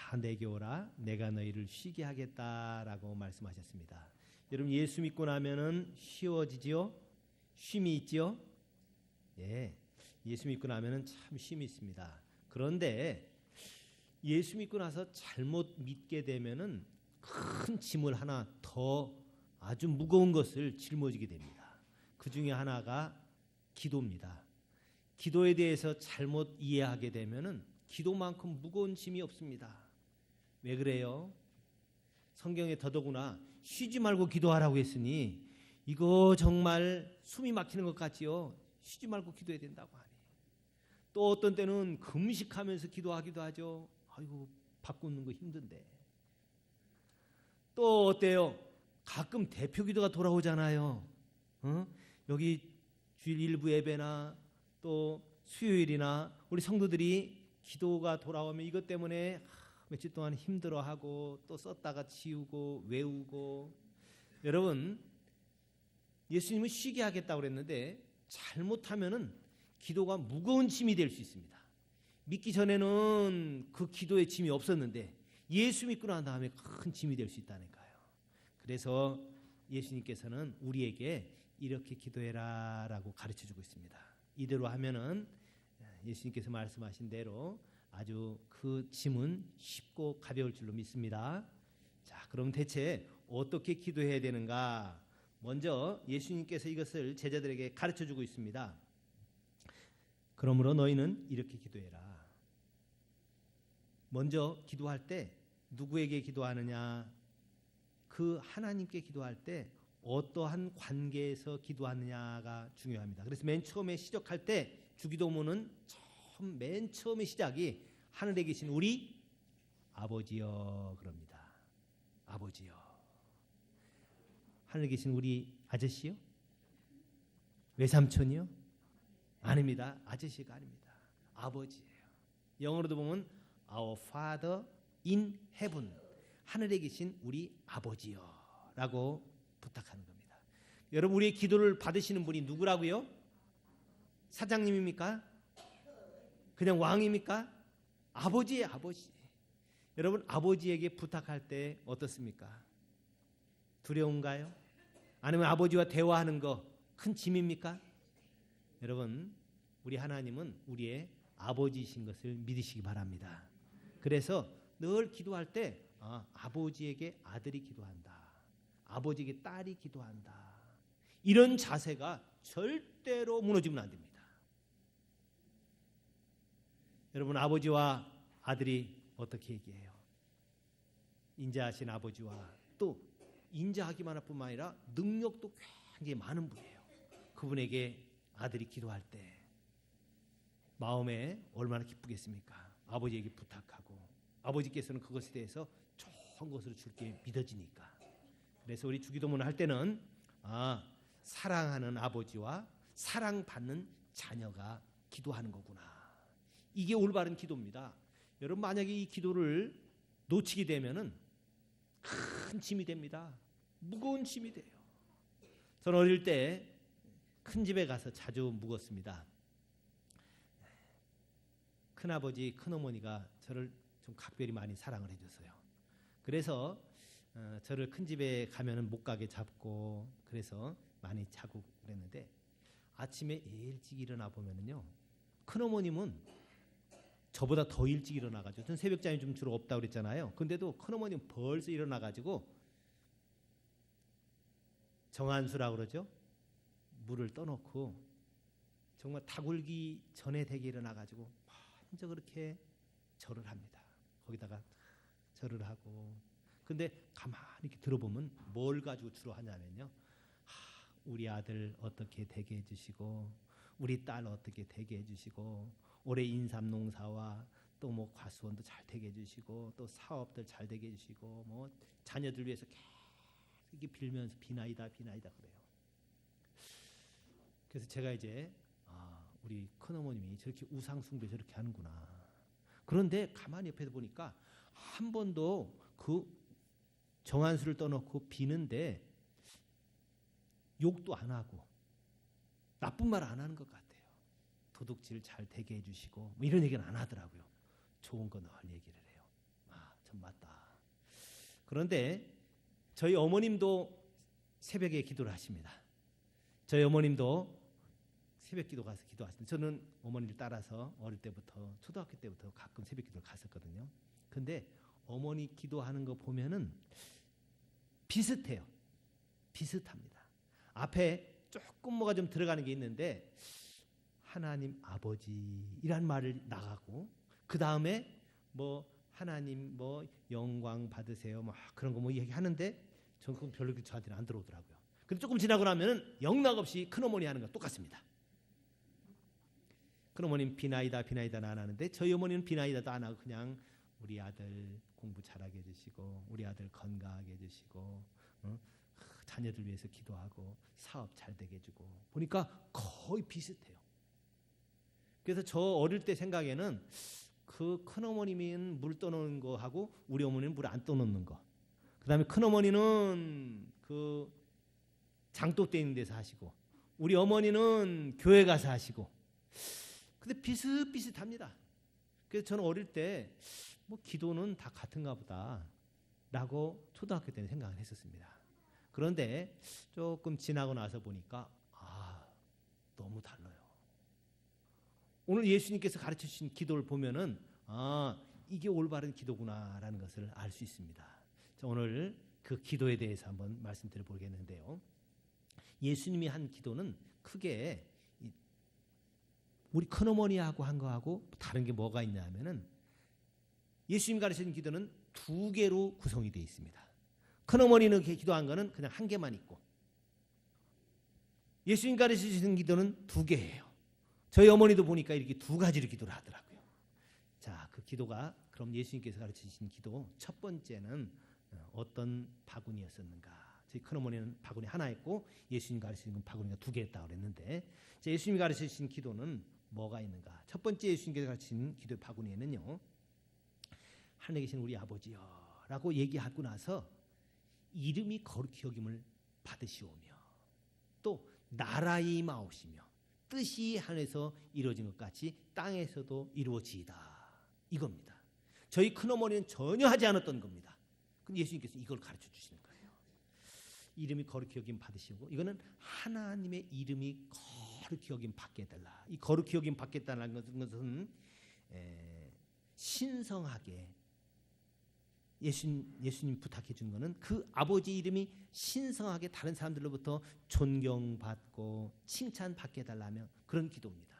다 내게 오라 내가 너희를 쉬게 하겠다라고 말씀하셨습니다. 여러분 예수 믿고 나면은 쉬워지지요? 쉼이 있지요? 예, 예수 믿고 나면은 참 쉼이 있습니다. 그런데 예수 믿고 나서 잘못 믿게 되면은 큰 짐을 하나 더 아주 무거운 것을 짊어지게 됩니다. 그 중에 하나가 기도입니다. 기도에 대해서 잘못 이해하게 되면은 기도만큼 무거운 짐이 없습니다. 왜 그래요? 성경에 더더구나 쉬지 말고 기도하라고 했으니 이거 정말 숨이 막히는 것 같지요? 쉬지 말고 기도해야 된다고 하니. 또 어떤 때는 금식하면서 기도하기도 하죠. 아이고 밥 굶는 거 힘든데. 또 어때요? 가끔 대표 기도가 돌아오잖아요. 여기 주일 일부 예배나 또 수요일이나 우리 성도들이 기도가 돌아오면 이것 때문에 며칠 동안 힘들어하고 또 썼다가 지우고 외우고. 여러분 예수님은 쉬게 하겠다고 그랬는데 잘못하면은 기도가 무거운 짐이 될 수 있습니다. 믿기 전에는 그 기도의 짐이 없었는데 예수 믿고 난 다음에 큰 짐이 될 수 있다니까요. 그래서 예수님께서는 우리에게 이렇게 기도해라라고 가르쳐주고 있습니다. 이대로 하면은 예수님께서 말씀하신 대로 아주 그 짐은 쉽고 가벼울 줄로 믿습니다. 자, 그럼 대체 어떻게 기도해야 되는가? 먼저 예수님께서 이것을 제자들에게 가르쳐주고 있습니다. 그러므로 너희는 이렇게 기도해라. 먼저 기도할 때 누구에게 기도하느냐? 그 하나님께 기도할 때 어떠한 관계에서 기도하느냐가 중요합니다. 그래서 맨 처음에 시작할 때 주기도문은 맨 처음에 시작이 하늘에 계신 우리 아버지여 그럽니다. 아버지여. 하늘에 계신 우리 아저씨요? 외삼촌이요? 아닙니다. 아저씨가 아닙니다. 아버지예요. 영어로도 보면 Our Father in Heaven. 하늘에 계신 우리 아버지여 라고 부탁하는 겁니다. 여러분 우리의 기도를 받으시는 분이 누구라고요? 사장님입니까? 그냥 왕입니까? 아버지예요. 아버지. 여러분 아버지에게 부탁할 때 어떻습니까? 두려운가요? 아니면 아버지와 대화하는 거 큰 짐입니까? 여러분 우리 하나님은 우리의 아버지이신 것을 믿으시기 바랍니다. 그래서 늘 기도할 때 아버지에게 아들이 기도한다. 아버지에게 딸이 기도한다. 이런 자세가 절대로 무너지면 안 됩니다. 여러분 아버지와 아들이 어떻게 얘기해요? 인자하신 아버지와 또 인자하기만 할 뿐만 아니라 능력도 굉장히 많은 분이에요. 그분에게 아들이 기도할 때 마음에 얼마나 기쁘겠습니까? 아버지에게 부탁하고 아버지께서는 그것에 대해서 좋은 것으로 줄게 믿어지니까. 그래서 우리 주기도문을 할 때는 사랑하는 아버지와 사랑받는 자녀가 기도하는 거구나. 이게 올바른 기도입니다. 여러분 만약에 이 기도를 놓치게 되면은 큰 짐이 됩니다. 무거운 짐이 돼요. 저는 어릴 때 큰 집에 가서 자주 묵었습니다. 큰아버지, 큰어머니가 저를 좀 각별히 많이 사랑을 해줘서요. 그래서 저를 큰 집에 가면은 못 가게 잡고 그래서 많이 자고 그랬는데 아침에 일찍 일어나 보면은요, 큰어머님은 저보다 더 일찍 일어나가지고 저는 새벽잠이 좀 주로 없다고 그랬잖아요. 근데도 큰어머님은 벌써 일어나가지고 정한수라고 그러죠. 물을 떠놓고 정말 다굴기 전에 되게 일어나가지고 먼저 그렇게 절을 합니다. 거기다가 절을 하고. 근데 가만히 이렇게 들어보면 뭘 가지고 주로 하냐면요, 우리 아들 어떻게 되게 해주시고 우리 딸 어떻게 되게 해주시고 올해 인삼 농사와 또 뭐 과수원도 잘 되게 해주시고 또 사업들 잘 되게 해주시고 뭐 자녀들 위해서 계속 이렇게 빌면서 비나이다 비나이다 그래요. 그래서 제가 이제 우리 큰어머님이 저렇게 우상숭배 저렇게 하는구나. 그런데 가만히 옆에서 보니까 한 번도 그 정한수를 떠놓고 비는데 욕도 안 하고 나쁜 말 안 하는 것 같아요. 도둑질 잘 되게 해주시고 뭐 이런 얘기는 안 하더라고요. 좋은 거 늘 얘기를 해요. 그런데 저희 어머님도 새벽에 기도를 하십니다. 저희 어머님도 새벽 기도 가서 기도하십니다. 저는 어머니를 따라서 어릴 때부터 초등학교 때부터 가끔 새벽 기도를 갔었거든요. 근데 어머니 기도하는 거 보면은 비슷해요. 비슷합니다. 앞에 조금 뭐가 좀 들어가는 게 있는데 하나님 아버지이란 말을 나가고 그 다음에 뭐 하나님 뭐 영광 받으세요 뭐 그런 거 뭐 얘기하는데 저는 그건 별로 저한테는 안 들어오더라고요. 근데 조금 지나고 나면은 영락없이 큰어머니 하는 거 똑같습니다. 큰어머니는 비나이다 비나이다 안 하는데 저희 어머니는 비나이다도 안 하고 그냥 우리 아들 공부 잘하게 해주시고 우리 아들 건강하게 해주시고 자녀들 위해서 기도하고 사업 잘 되게 해주고 보니까 거의 비슷해요. 그래서 저 어릴 때 생각에는 그 큰어머님은 물 떠놓는 거 하고 우리 어머니는 물 안 떠놓는 거. 그다음에 큰어머니는 그 장독대 있는 데서 하시고 우리 어머니는 교회 가서 하시고. 근데 비슷비슷합니다. 그래서 저는 어릴 때 뭐 기도는 다 같은가 보다라고 초등학교 때는 생각을 했었습니다. 그런데 조금 지나고 나서 보니까 너무 달라요. 오늘 예수님께서 가르쳐 주신 기도를 보면은 이게 올바른 기도구나라는 것을 알 수 있습니다. 자, 오늘 그 기도에 대해서 한번 말씀드려 보겠는데요. 예수님이 한 기도는 크게 우리 큰어머니하고 한 거하고 다른 게 뭐가 있냐면은 예수님 가르치신 기도는 두 개로 구성이 되어 있습니다. 큰어머니는 기도한 거는 그냥 한 개만 있고 예수님 가르치신 기도는 두 개예요. 저희 어머니도 보니까 이렇게 두 가지로 기도를 하더라고요. 자, 그 기도가 그럼 예수님께서 가르치신 기도 첫 번째는 어떤 바구니였었는가? 저희 큰어머니는 바구니 하나 있고 예수님 가르치신 건 바구니가 두 개였다고 그랬는데 예수님이 가르치신 기도는 뭐가 있는가? 첫 번째 예수님께서 가르치신 기도의 바구니에는요. 하늘에 계신 우리 아버지여 라고 얘기하고 나서 이름이 거룩히 여김을 받으시오며 또 나라의 마옵시며 뜻이 하늘에서 이루어진 것 같이 땅에서도 이루어지이다. 이겁니다. 저희 큰어머니는 전혀 하지 않았던 겁니다. 근데 예수님께서 이걸 가르쳐 주시는 거예요. 이름이 거룩히 여김 받으시고 이거는 하나님의 이름이 거룩히 여김 받게 해달라. 이 거룩히 여김 받게 해달라는 것은 신성하게 예수님 부탁해 준 거는 그 아버지 이름이 신성하게 다른 사람들로부터 존경받고 칭찬받게 해달라며 그런 기도입니다.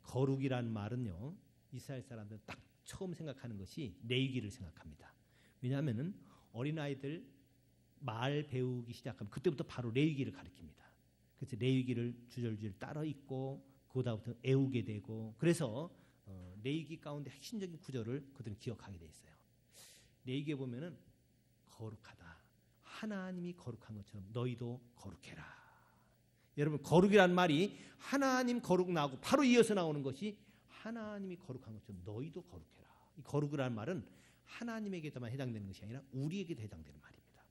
거룩이란 말은요. 이스라엘 사람들은 딱 처음 생각하는 것이 레위기를 생각합니다. 왜냐하면 어린아이들 말 배우기 시작하면 그때부터 바로 레위기를 가르칩니다. 그래서 레위기를 주절주절 따라 읽고 그다음부터 애우게 되고 그래서 레위기 가운데 핵심적인 구절을 그들은 기억하게 돼 있어요. 레위기에 보면은 거룩하다. 하나님이 거룩한 것처럼 너희도 거룩해라. 여러분 거룩이란 말이 하나님 거룩 나오고 바로 이어서 나오는 것이 하나님이 거룩한 것처럼 너희도 거룩해라. 이 거룩이란 말은 하나님에게만 해당되는 것이 아니라 우리에게도 해당되는 말입니다.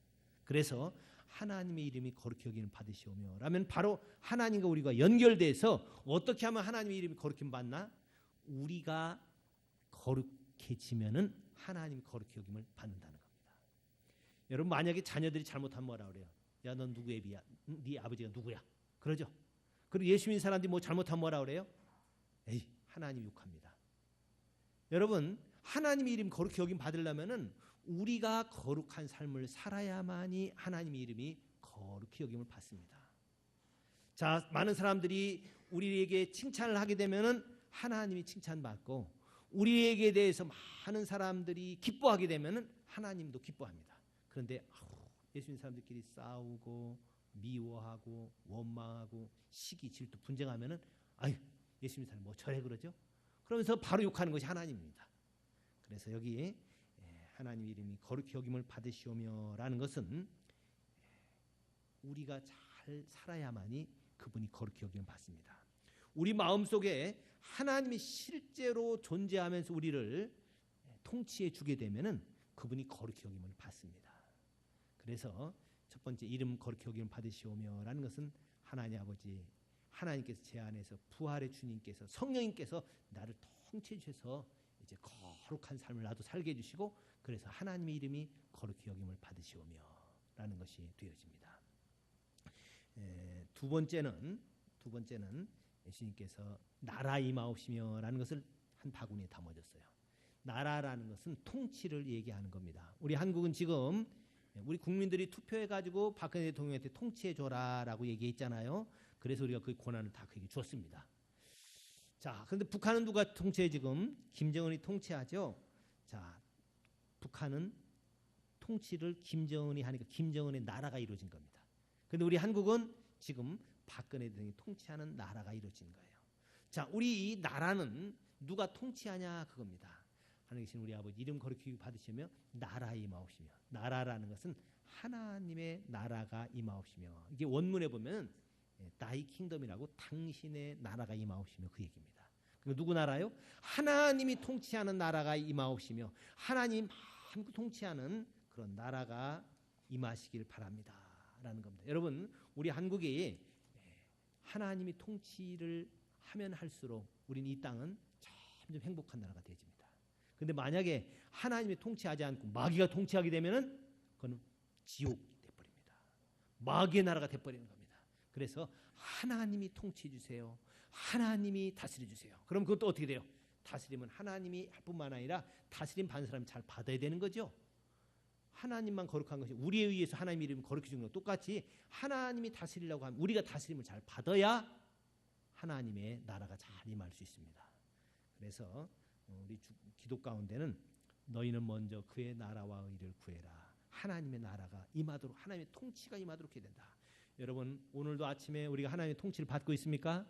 그래서 하나님의 이름이 거룩히 여김을 받으시오며 라면 바로 하나님과 우리가 연결돼서 어떻게 하면 하나님의 이름이 거룩히 받나? 우리가 거룩해지면은 하나님이 거룩히 여김을 받는다는 겁니다. 여러분 만약에 자녀들이 잘못하면 뭐라 그래요? 야, 넌 누구의 애비야? 네 아버지가 누구야? 그러죠. 그리고 예수 믿는 사람들이 뭐 잘못하면 뭐라 그래요? 에이, 하나님 욕합니다. 여러분 하나님의 이름 거룩히 여김 받으려면은 우리가 거룩한 삶을 살아야만이 하나님의 이름이 거룩히 여김을 받습니다. 자, 많은 사람들이 우리에게 칭찬을 하게 되면은 하나님이 칭찬받고 우리에게 대해서 많은 사람들이 기뻐하게 되면은 하나님도 기뻐합니다. 그런데 예수님 사람들끼리 싸우고 미워하고 원망하고 시기 질투 분쟁하면은 예수님 사람 뭐 저래 그러죠? 그러면서 바로 욕하는 것이 하나님입니다. 그래서 여기 하나님 이름이 거룩히 여김을 받으시오며라는 것은 우리가 잘 살아야만이 그분이 거룩히 여김을 받습니다. 우리 마음속에 하나님이 실제로 존재하면서 우리를 통치해 주게 되면은 그분이 거룩히 여김을 받습니다. 그래서 첫 번째 이름 거룩히 여김을 받으시오며라는 것은 하나님 아버지 하나님께서 제 안에서 부활의 주님께서 성령님께서 나를 통치해 주셔서 이제 거룩한 삶을 나도 살게 해주시고 그래서 하나님의 이름이 거룩히 여김을 받으시오며 라는 것이 되어집니다. 두 번째는 예수님께서 나라 임하옵시며 라는 것을 한 바구니에 담아줬어요. 나라라는 것은 통치를 얘기하는 겁니다. 우리 한국은 지금 우리 국민들이 투표해가지고 박근혜 대통령한테 통치해줘라라고 얘기했잖아요. 그래서 우리가 그 권한을 다 그에게 줬습니다. 자, 그런데 북한은 누가 통치해 지금? 김정은이 통치하죠. 자, 북한은 통치를 김정은이 하니까 김정은의 나라가 이루어진 겁니다. 그런데 우리 한국은 지금 박근혜 대통령이 통치하는 나라가 이루어진 거예요. 자, 우리 이 나라는 누가 통치하냐 그겁니다. 하나님 계신 우리 아버지 이름 거룩히 받으시며 나라 임하옵시며 나라라는 것은 하나님의 나라가 임하옵시며 이게 원문에 보면 Thy kingdom이라고 당신의 나라가 임하옵시며 그 얘기입니다. 그 누구 나라요? 하나님이 통치하는 나라가 임하옵시며 하나님 함께 통치하는 그런 나라가 임하시길 바랍니다 라는 겁니다. 여러분 우리 한국이 하나님이 통치를 하면 할수록 우리는 이 땅은 점점 행복한 나라가 되어집니다. 그런데 만약에 하나님이 통치하지 않고 마귀가 통치하게 되면은 그건 지옥이 돼버립니다. 마귀의 나라가 돼버리는 겁니다. 그래서 하나님이 통치해 주세요. 하나님이 다스려 주세요. 그럼 그것도 어떻게 돼요? 다스림은 하나님이 할 뿐만 아니라 다스림 받는 사람이 잘 받아야 되는 거죠. 하나님만 거룩한 것이 우리에 의해서 하나님 이름이 거룩해 주는 것 똑같이 하나님이 다스리려고 하면 우리가 다스림을 잘 받아야 하나님의 나라가 잘 임할 수 있습니다. 그래서 우리 기도 가운데는 너희는 먼저 그의 나라와 의를 구해라. 하나님의 나라가 임하도록 하나님의 통치가 임하도록 해야 된다. 여러분 오늘도 아침에 우리가 하나님의 통치를 받고 있습니까?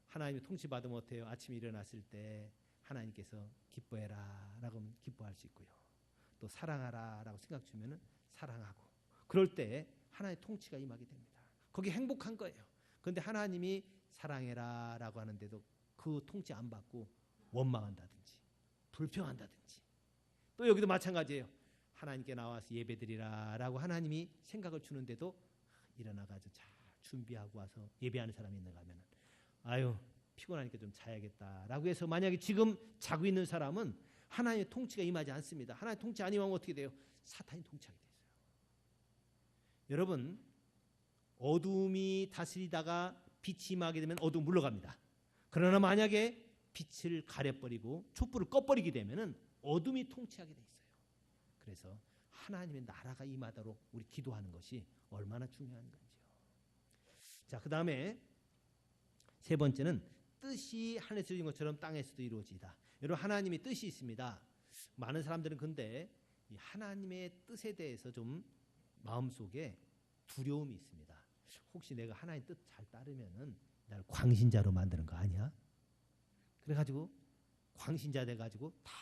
하나님의 통치 받으면 어때요? 아침에 일어났을 때 하나님께서 기뻐해라 라고 하면 기뻐할 수 있고요. 또 사랑하라 라고 생각 주면은 사랑하고 그럴 때 하나님의 통치가 임하게 됩니다. 거기 행복한 거예요. 그런데 하나님이 사랑해라 라고 하는데도 그 통치 안 받고 원망한다든지 불평한다든지 또 여기도 마찬가지예요. 하나님께 나와서 예배드리라 라고 하나님이 생각을 주는데도 일어나가지고 잘 준비하고 와서 예배하는 사람이 있는가 하면 아유 피곤하니까 좀 자야겠다 라고 해서 만약에 지금 자고 있는 사람은 하나님의 통치가 임하지 않습니다. 하나님의 통치 안 임하면 어떻게 돼요? 사탄이 통치하게 되어요. 여러분 어둠이 다스리다가 빛이 임하게 되면 어둠 물러갑니다. 그러나 만약에 빛을 가려버리고 촛불을 꺼버리게 되면은 어둠이 통치하게 돼 있어요. 그래서 하나님의 나라가 임하도록 우리 기도하는 것이 얼마나 중요한 건지요. 자, 그 다음에 세 번째는 뜻이 하늘에서 이루어진 것처럼 땅에서도 이루어지다. 여러분 하나님의 뜻이 있습니다. 많은 사람들은 근데 이 하나님의 뜻에 대해서 좀 마음속에 두려움이 있습니다. 혹시 내가 하나님 뜻 잘 따르면은 날 광신자로 만드는 거 아니야? 그래가지고 광신자 돼가지고 다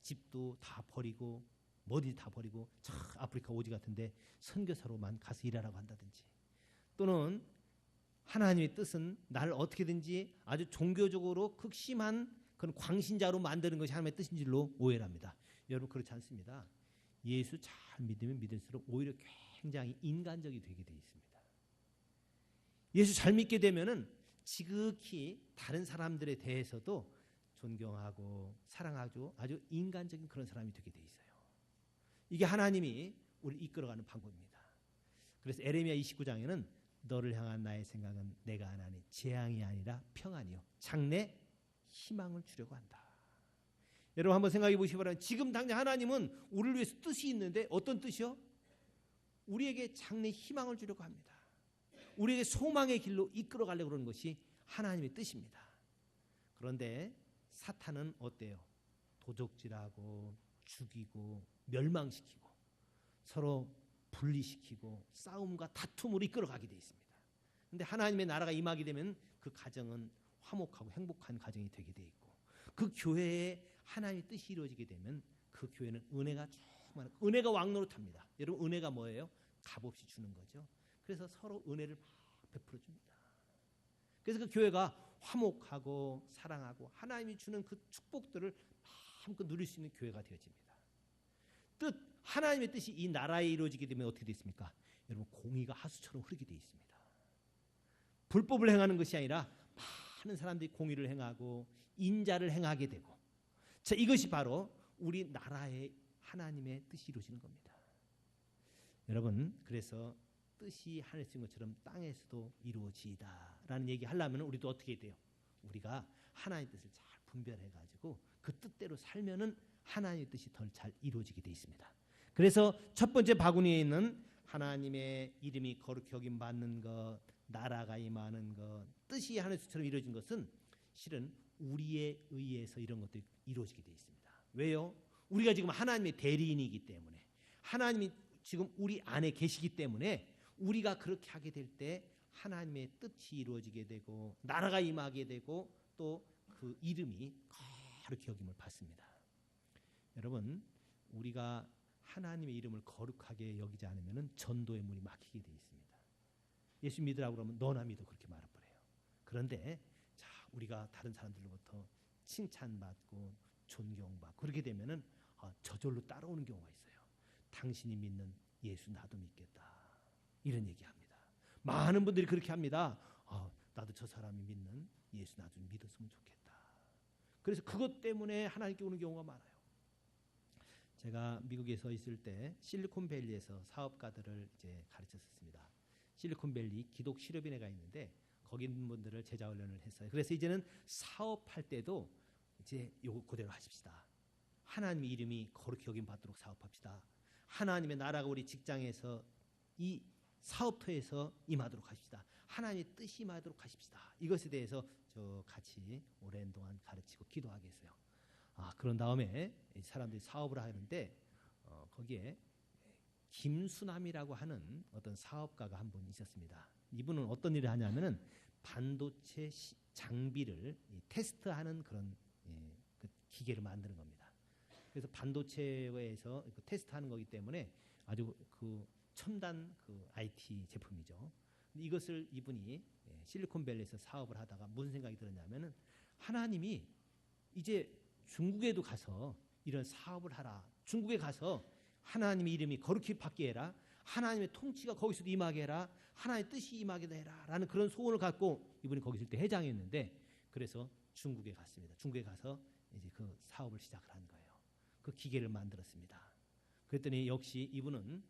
집도 다 버리고 뭐든지 다 버리고 저 아프리카 오지 같은데 선교사로만 가서 일하라고 한다든지 또는 하나님의 뜻은 나를 어떻게든지 아주 종교적으로 극심한 그런 광신자로 만드는 것이 하나님의 뜻인 줄로 오해를 합니다. 여러분 그렇지 않습니다. 예수 잘 믿으면 믿을수록 오히려 굉장히 인간적이 되게 되어 있습니다. 예수 잘 믿게 되면은 지극히 다른 사람들에 대해서도 존경하고 사랑하고 아주 인간적인 그런 사람이 되게 돼 있어요. 이게 하나님이 우리를 이끌어가는 방법입니다. 그래서 에레미야 29장에는 너를 향한 나의 생각은 내가 하나니 재앙이 아니라 평안이요 장래 희망을 주려고 한다. 여러분 한번 생각해 보시기 바랍니다. 지금 당장 하나님은 우리를 위해서 뜻이 있는데 어떤 뜻이요? 우리에게 장래 희망을 주려고 합니다. 우리에게 소망의 길로 이끌어 가려고 그러는 것이 하나님의 뜻입니다. 그런데 사탄은 어때요? 도적질하고 죽이고 멸망시키고 서로 분리시키고 싸움과 다툼으로 이끌어가게 되어 있습니다. 그런데 하나님의 나라가 임하게 되면 그 가정은 화목하고 행복한 가정이 되게 되어 있고 그 교회에 하나님의 뜻이 이루어지게 되면 그 교회는 은혜가 충만하고 은혜가 왕노릇합니다. 여러분 은혜가 뭐예요? 값없이 주는 거죠. 그래서 서로 은혜를 막 베풀어 줍니다. 그래서 그 교회가 화목하고 사랑하고 하나님이 주는 그 축복들을 마음껏 누릴 수 있는 교회가 되어집니다. 하나님의 뜻이 이 나라에 이루어지게 되면 어떻게 되어 있습니까? 여러분 공의가 하수처럼 흐르게 되어 있습니다. 불법을 행하는 것이 아니라 많은 사람들이 공의를 행하고 인자를 행하게 되고 자, 이것이 바로 우리 나라의 하나님의 뜻이 이루어지는 겁니다. 여러분, 그래서 뜻이 하늘에서 인 것처럼 땅에서도 이루어지이다라는 얘기 하려면 우리도 어떻게 돼요? 우리가 하나님의 뜻을 잘 분별해가지고 그 뜻대로 살면은 하나님의 뜻이 덜 잘 이루어지게 돼 있습니다. 그래서 첫 번째 바구니에 있는 하나님의 이름이 거룩히 여김 받는 것, 나라가 임하는 것, 뜻이 하늘에서처럼 이루어진 것은 실은 우리에 의해서 이런 것들이 이루어지게 돼 있습니다. 왜요? 우리가 지금 하나님의 대리인이기 때문에, 하나님이 지금 우리 안에 계시기 때문에 우리가 그렇게 하게 될 때 하나님의 뜻이 이루어지게 되고 나라가 임하게 되고 또 그 이름이 거룩히 여김을 받습니다. 여러분, 우리가 하나님의 이름을 거룩하게 여기지 않으면 전도의 문이 막히게 되어 있습니다. 예수 믿으라고 그러면 너나 믿어 그렇게 말해버려요. 그런데 자, 우리가 다른 사람들로부터 칭찬받고 존경받고 그렇게 되면은 저절로 따라오는 경우가 있어요. 당신이 믿는 예수 나도 믿겠다, 이런 얘기합니다. 많은 분들이 그렇게 합니다. 나도 저 사람이 믿는 예수 나도 믿었으면 좋겠다. 그래서 그것 때문에 하나님께 오는 경우가 많아요. 제가 미국에서 있을 때 실리콘밸리에서 사업가들을 이제 가르쳤었습니다. 실리콘밸리 기독 실업인회가 있는데 거기 있는 분들을 제자 훈련을 했어요. 그래서 이제는 사업할 때도 이제 요거 그대로 하십시다. 하나님의 이름이 거룩히 여김 받도록 사업합시다. 하나님의 나라가 우리 직장에서 이 사업터에서 임하도록 하십시다. 하나님의 뜻이 임하도록 하십시다. 이것에 대해서 저 같이 오랜 동안 가르치고 기도하게 했어요. 그런 다음에 사람들이 사업을 하는데 거기에 김수남이라고 하는 어떤 사업가가 한 분 있었습니다. 이분은 어떤 일을 하냐면은 반도체 장비를 테스트하는 그런 그 기계를 만드는 겁니다. 그래서 반도체에서 테스트하는 거기 때문에 아주 그 첨단 그 IT 제품이죠. 이것을 이분이 실리콘밸리에서 사업을 하다가 무슨 생각이 들었냐면은 하나님이 이제 중국에도 가서 이런 사업을 하라. 중국에 가서 하나님의 이름이 거룩히 받게 해라. 하나님의 통치가 거기서도 임하게 해라. 하나님의 뜻이 임하게 해라. 라는 그런 소원을 갖고 이분이 거기 있을 때 회장이었는데, 그래서 중국에 갔습니다. 중국에 가서 이제 그 사업을 시작을 한 거예요. 그 기계를 만들었습니다. 그랬더니 역시 이분은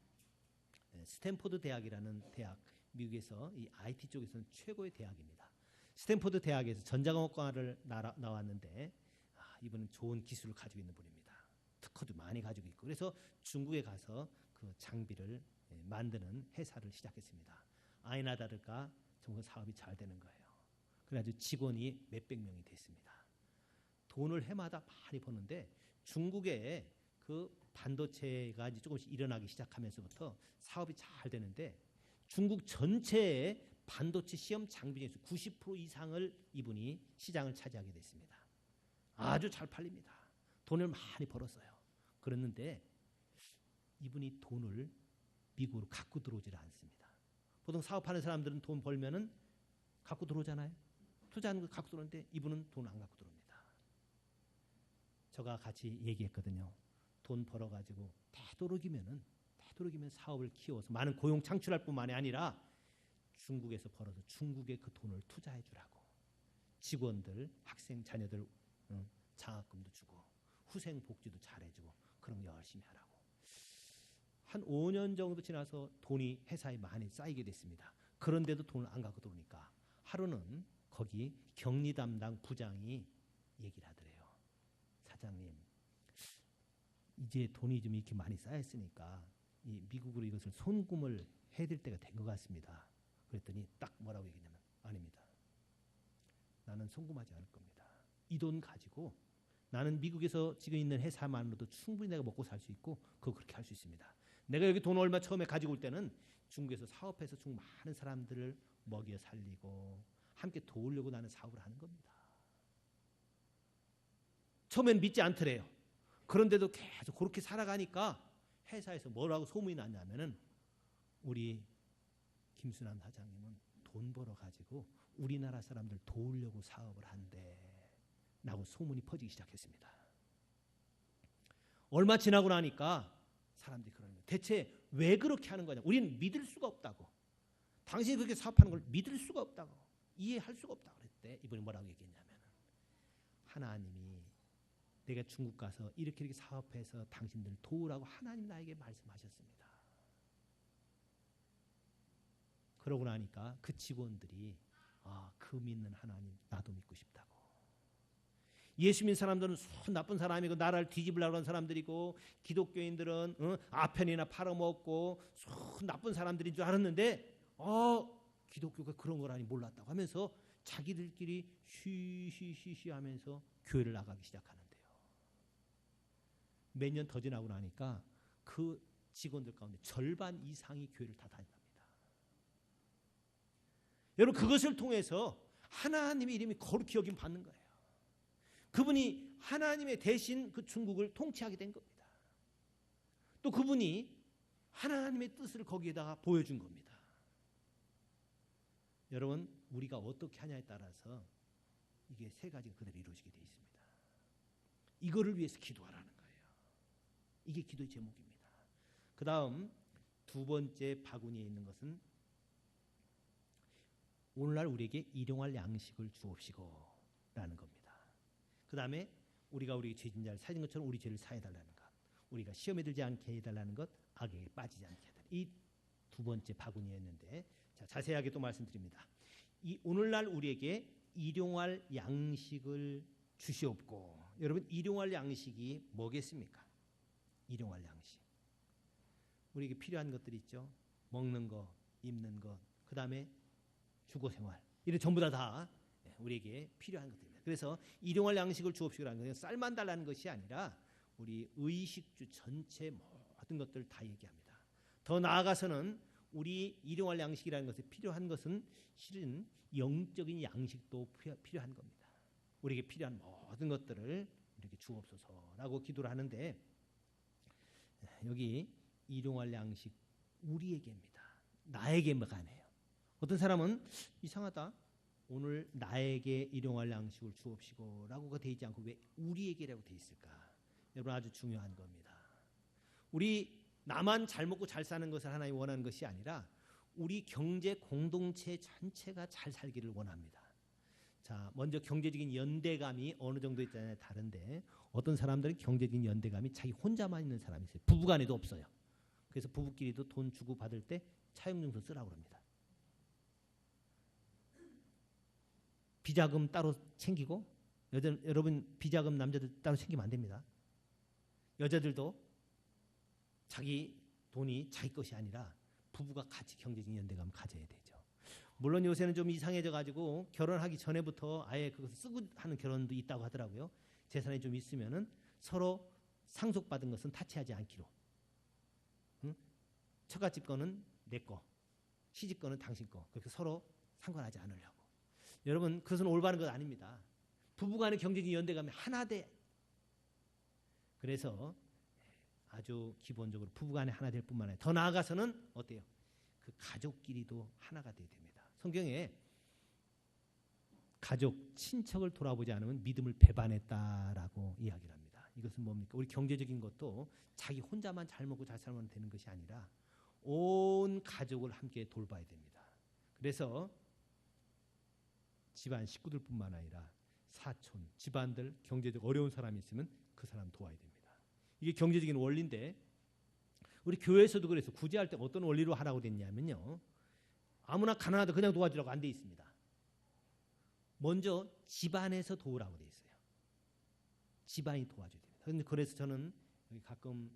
스탠포드 대학이라는 대학, 미국에서 이 IT 쪽에서는 최고의 대학입니다. 스탠포드 대학에서 전자공학과를 나왔는데 이분은 좋은 기술을 가지고 있는 분입니다. 특허도 많이 가지고 있고, 그래서 중국에 가서 그 장비를 만드는 회사를 시작했습니다. 아이나 다를까 정말 사업이 잘 되는 거예요. 그래가지고 직원이 몇백 명이 됐습니다. 돈을 해마다 많이 버는데 중국에 그 반도체가 이제 조금씩 일어나기 시작하면서부터 사업이 잘 되는데 중국 전체의 반도체 시험 장비 중에서 90% 이상을 이분이 시장을 차지하게 됐습니다. 아주 잘 팔립니다. 돈을 많이 벌었어요. 그랬는데 이분이 돈을 미국으로 갖고 들어오질 않습니다. 보통 사업하는 사람들은 돈 벌면은 갖고 들어오잖아요. 투자하는 거 갖고 들어오는데 이분은 돈 안 갖고 들어옵니다. 저가 같이 얘기했거든요. 돈 벌어가지고 되도록이면 사업을 키워서 많은 고용 창출할 뿐만이 아니라 중국에서 벌어서 중국에 그 돈을 투자해 주라고. 직원들, 학생 자녀들 장학금도 주고 후생 복지도 잘해주고 그런 거 열심히 하라고. 한 5년 정도 지나서 돈이 회사에 많이 쌓이게 됐습니다. 그런데도 돈을 안 갖고 들어오니까 하루는 거기 격리 담당 부장이 얘기를 하더래요. 사장님, 이제 돈이 좀 이렇게 많이 쌓였으니까 이 미국으로 이것을 송금을 해드릴 때가 된 것 같습니다. 그랬더니 딱 뭐라고 얘기했냐면, 아닙니다. 나는 송금하지 않을 겁니다. 이 돈 가지고 나는 미국에서 지금 있는 회사만으로도 충분히 내가 먹고 살 수 있고 그거 그렇게 할 수 있습니다. 내가 여기 돈 얼마 처음에 가지고 올 때는 중국에서 사업해서 중국 많은 사람들을 먹여 살리고 함께 도우려고 나는 사업을 하는 겁니다. 처음엔 믿지 않더래요. 그런데도 계속 그렇게 살아가니까 회사에서 뭐라고 소문이 났냐면은 우리 김순환 사장님은 돈 벌어 가지고 우리나라 사람들 도우려고 사업을 한대 라고 소문이 퍼지기 시작했습니다. 얼마 지나고 나니까 사람들이 그러는 거예요. 대체 왜 그렇게 하는 거냐? 우리는 믿을 수가 없다고. 당신이 그렇게 사업하는 걸 믿을 수가 없다고. 이해할 수가 없다고 그랬대. 이분이 뭐라고 얘기했냐면, 하나님이 내가 중국 가서 이렇게 사업해서 당신들 도우라고 하나님 나에게 말씀하셨습니다. 그러고 나니까 그 직원들이 그 믿는 하나님 나도 믿고 싶다고. 예수 믿는 사람들은 나쁜 사람이고 나라를 뒤집으려고 하는 사람들이고 기독교인들은 아편이나 팔아먹고 나쁜 사람들인 줄 알았는데 기독교가 그런 거라니 몰랐다고 하면서 자기들끼리 쉬쉬쉬쉬 하면서 교회를 나가기 시작하는데요. 몇 년 더 지나고 나니까 그 직원들 가운데 절반 이상이 교회를 다 다닌답니다. 여러분 그것을 통해서 하나님의 이름이 거룩히 여김 받는 거예요. 그분이 하나님의 대신 그 중국을 통치하게 된 겁니다. 또 그분이 하나님의 뜻을 거기에다가 보여준 겁니다. 여러분 우리가 어떻게 하냐에 따라서 이게 세 가지가 그대로 이루어지게 되어 있습니다. 이거를 위해서 기도하라는 거예요. 이게 기도의 제목입니다. 그 다음 두 번째 바구니에 있는 것은 오늘날 우리에게 일용할 양식을 주옵시고 라는 겁니다. 그 다음에 우리가 우리 죄진 자를 사진 것처럼 우리 죄를 사해달라는 것, 우리가 시험에 들지 않게 해달라는 것, 악에 빠지지 않게 해달라. 이 두 번째 바구니였는데 자세하게 또 말씀드립니다. 이 오늘날 우리에게 일용할 양식을 주시옵고. 여러분 일용할 양식이 뭐겠습니까? 일용할 양식. 우리에게 필요한 것들이 있죠. 먹는 것, 입는 것, 그 다음에 주거생활. 이런 전부 다 우리에게 필요한 것들입니다. 그래서 일용할 양식을 주옵시고라는 것은 쌀만 달라는 것이 아니라 우리 의식주 전체 모든 것들을 다 얘기합니다. 더 나아가서는 우리 일용할 양식이라는 것에 필요한 것은 실은 영적인 양식도 필요한 겁니다. 우리에게 필요한 모든 것들을 이렇게 주옵소서라고 기도를 하는데 여기 일용할 양식 우리에게입니다. 나에게만 아니에요. 어떤 사람은 이상하다. 오늘 나에게 일용할 양식을 주옵시고 라고가 되어 있지 않고 왜 우리에게라고 되어 있을까? 여러분 아주 중요한 겁니다. 우리 나만 잘 먹고 잘 사는 것을 하나님이 원하는 것이 아니라 우리 경제 공동체 전체가 잘 살기를 원합니다. 자, 먼저 경제적인 연대감이 어느 정도 있잖아요. 다른데 어떤 사람들은 경제적인 연대감이 자기 혼자만 있는 사람이 있어요. 부부간에도 없어요. 그래서 부부끼리도 돈 주고 받을 때 차용증서 쓰라고 합니다. 비자금 따로 챙기고 여러분 비자금 남자들 따로 챙기면 안 됩니다. 여자들도 자기 돈이 자기 것이 아니라 부부가 같이 경제적인 연대감을 가져야 되죠. 물론 요새는 좀 이상해져 가지고 결혼하기 전에부터 아예 그것을 쓰고 하는 결혼도 있다고 하더라고요. 재산이 좀 있으면은 서로 상속받은 것은 타치하지 않기로. 처갓집 거는 내 거, 시집 거는 당신 거. 그렇게 서로 상관하지 않으려고. 여러분 그것은 올바른 것 아닙니다. 부부간의 경제적인 연대감이 하나 돼. 그래서 아주 기본적으로 부부간에 하나 될 뿐만 아니라 더 나아가서는 어때요? 그 가족끼리도 하나가 돼야 됩니다. 성경에 가족, 친척을 돌아보지 않으면 믿음을 배반했다라고 이야기를 합니다. 이것은 뭡니까? 우리 경제적인 것도 자기 혼자만 잘 먹고 잘 살면 되는 것이 아니라 온 가족을 함께 돌봐야 됩니다. 그래서 집안 식구들뿐만 아니라 사촌, 집안들 경제적 어려운 사람이 있으면 그 사람 도와야 됩니다. 이게 경제적인 원리인데 우리 교회에서도 그래서 구제할 때 어떤 원리로 하라고 됐냐면요. 아무나 가난하다 그냥 도와주라고 안 돼 있습니다. 먼저 집안에서 도우라고 돼 있어요. 집안이 도와줘야 됩니다. 그래서 저는 여기 가끔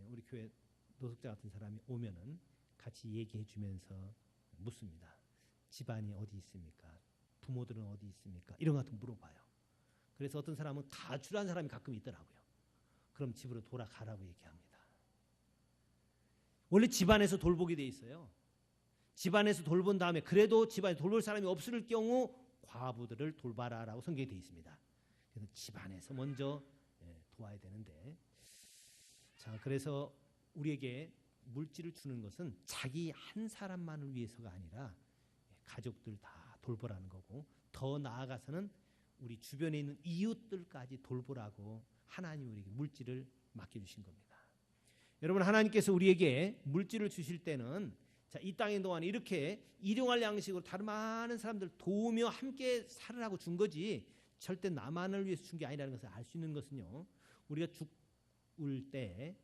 우리 교회 노숙자 같은 사람이 오면은 같이 얘기해 주면서 묻습니다. 집안이 어디 있습니까? 부모들은 어디 있습니까? 이런 것 같은 물어봐요. 그래서 어떤 사람은 가출한 사람이 가끔 있더라고요. 그럼 집으로 돌아가라고 얘기합니다. 원래 집안에서 돌보게 돼 있어요. 집안에서 돌본 다음에 그래도 집안에 돌볼 사람이 없을 경우 과부들을 돌봐라라고 성경에 돼 있습니다. 그래서 집안에서 먼저 도와야 되는데 자 그래서 우리에게 물질을 주는 것은 자기 한 사람만을 위해서가 아니라 가족들 다 돌보라는 거고 더 나아가서는 우리 주변에 있는 이웃들까지 돌보라고 하나님이 우리에게 물질을 맡겨주신 겁니다. 여러분 하나님께서 우리에게 물질을 주실 때는 자, 이 땅에 동안 이렇게 일용할 양식으로 다른 많은 사람들 도우며 함께 살으라고 준 거지 절대 나만을 위해서 준 게 아니라는 것을 알 수 있는 것은요. 우리가 죽을 때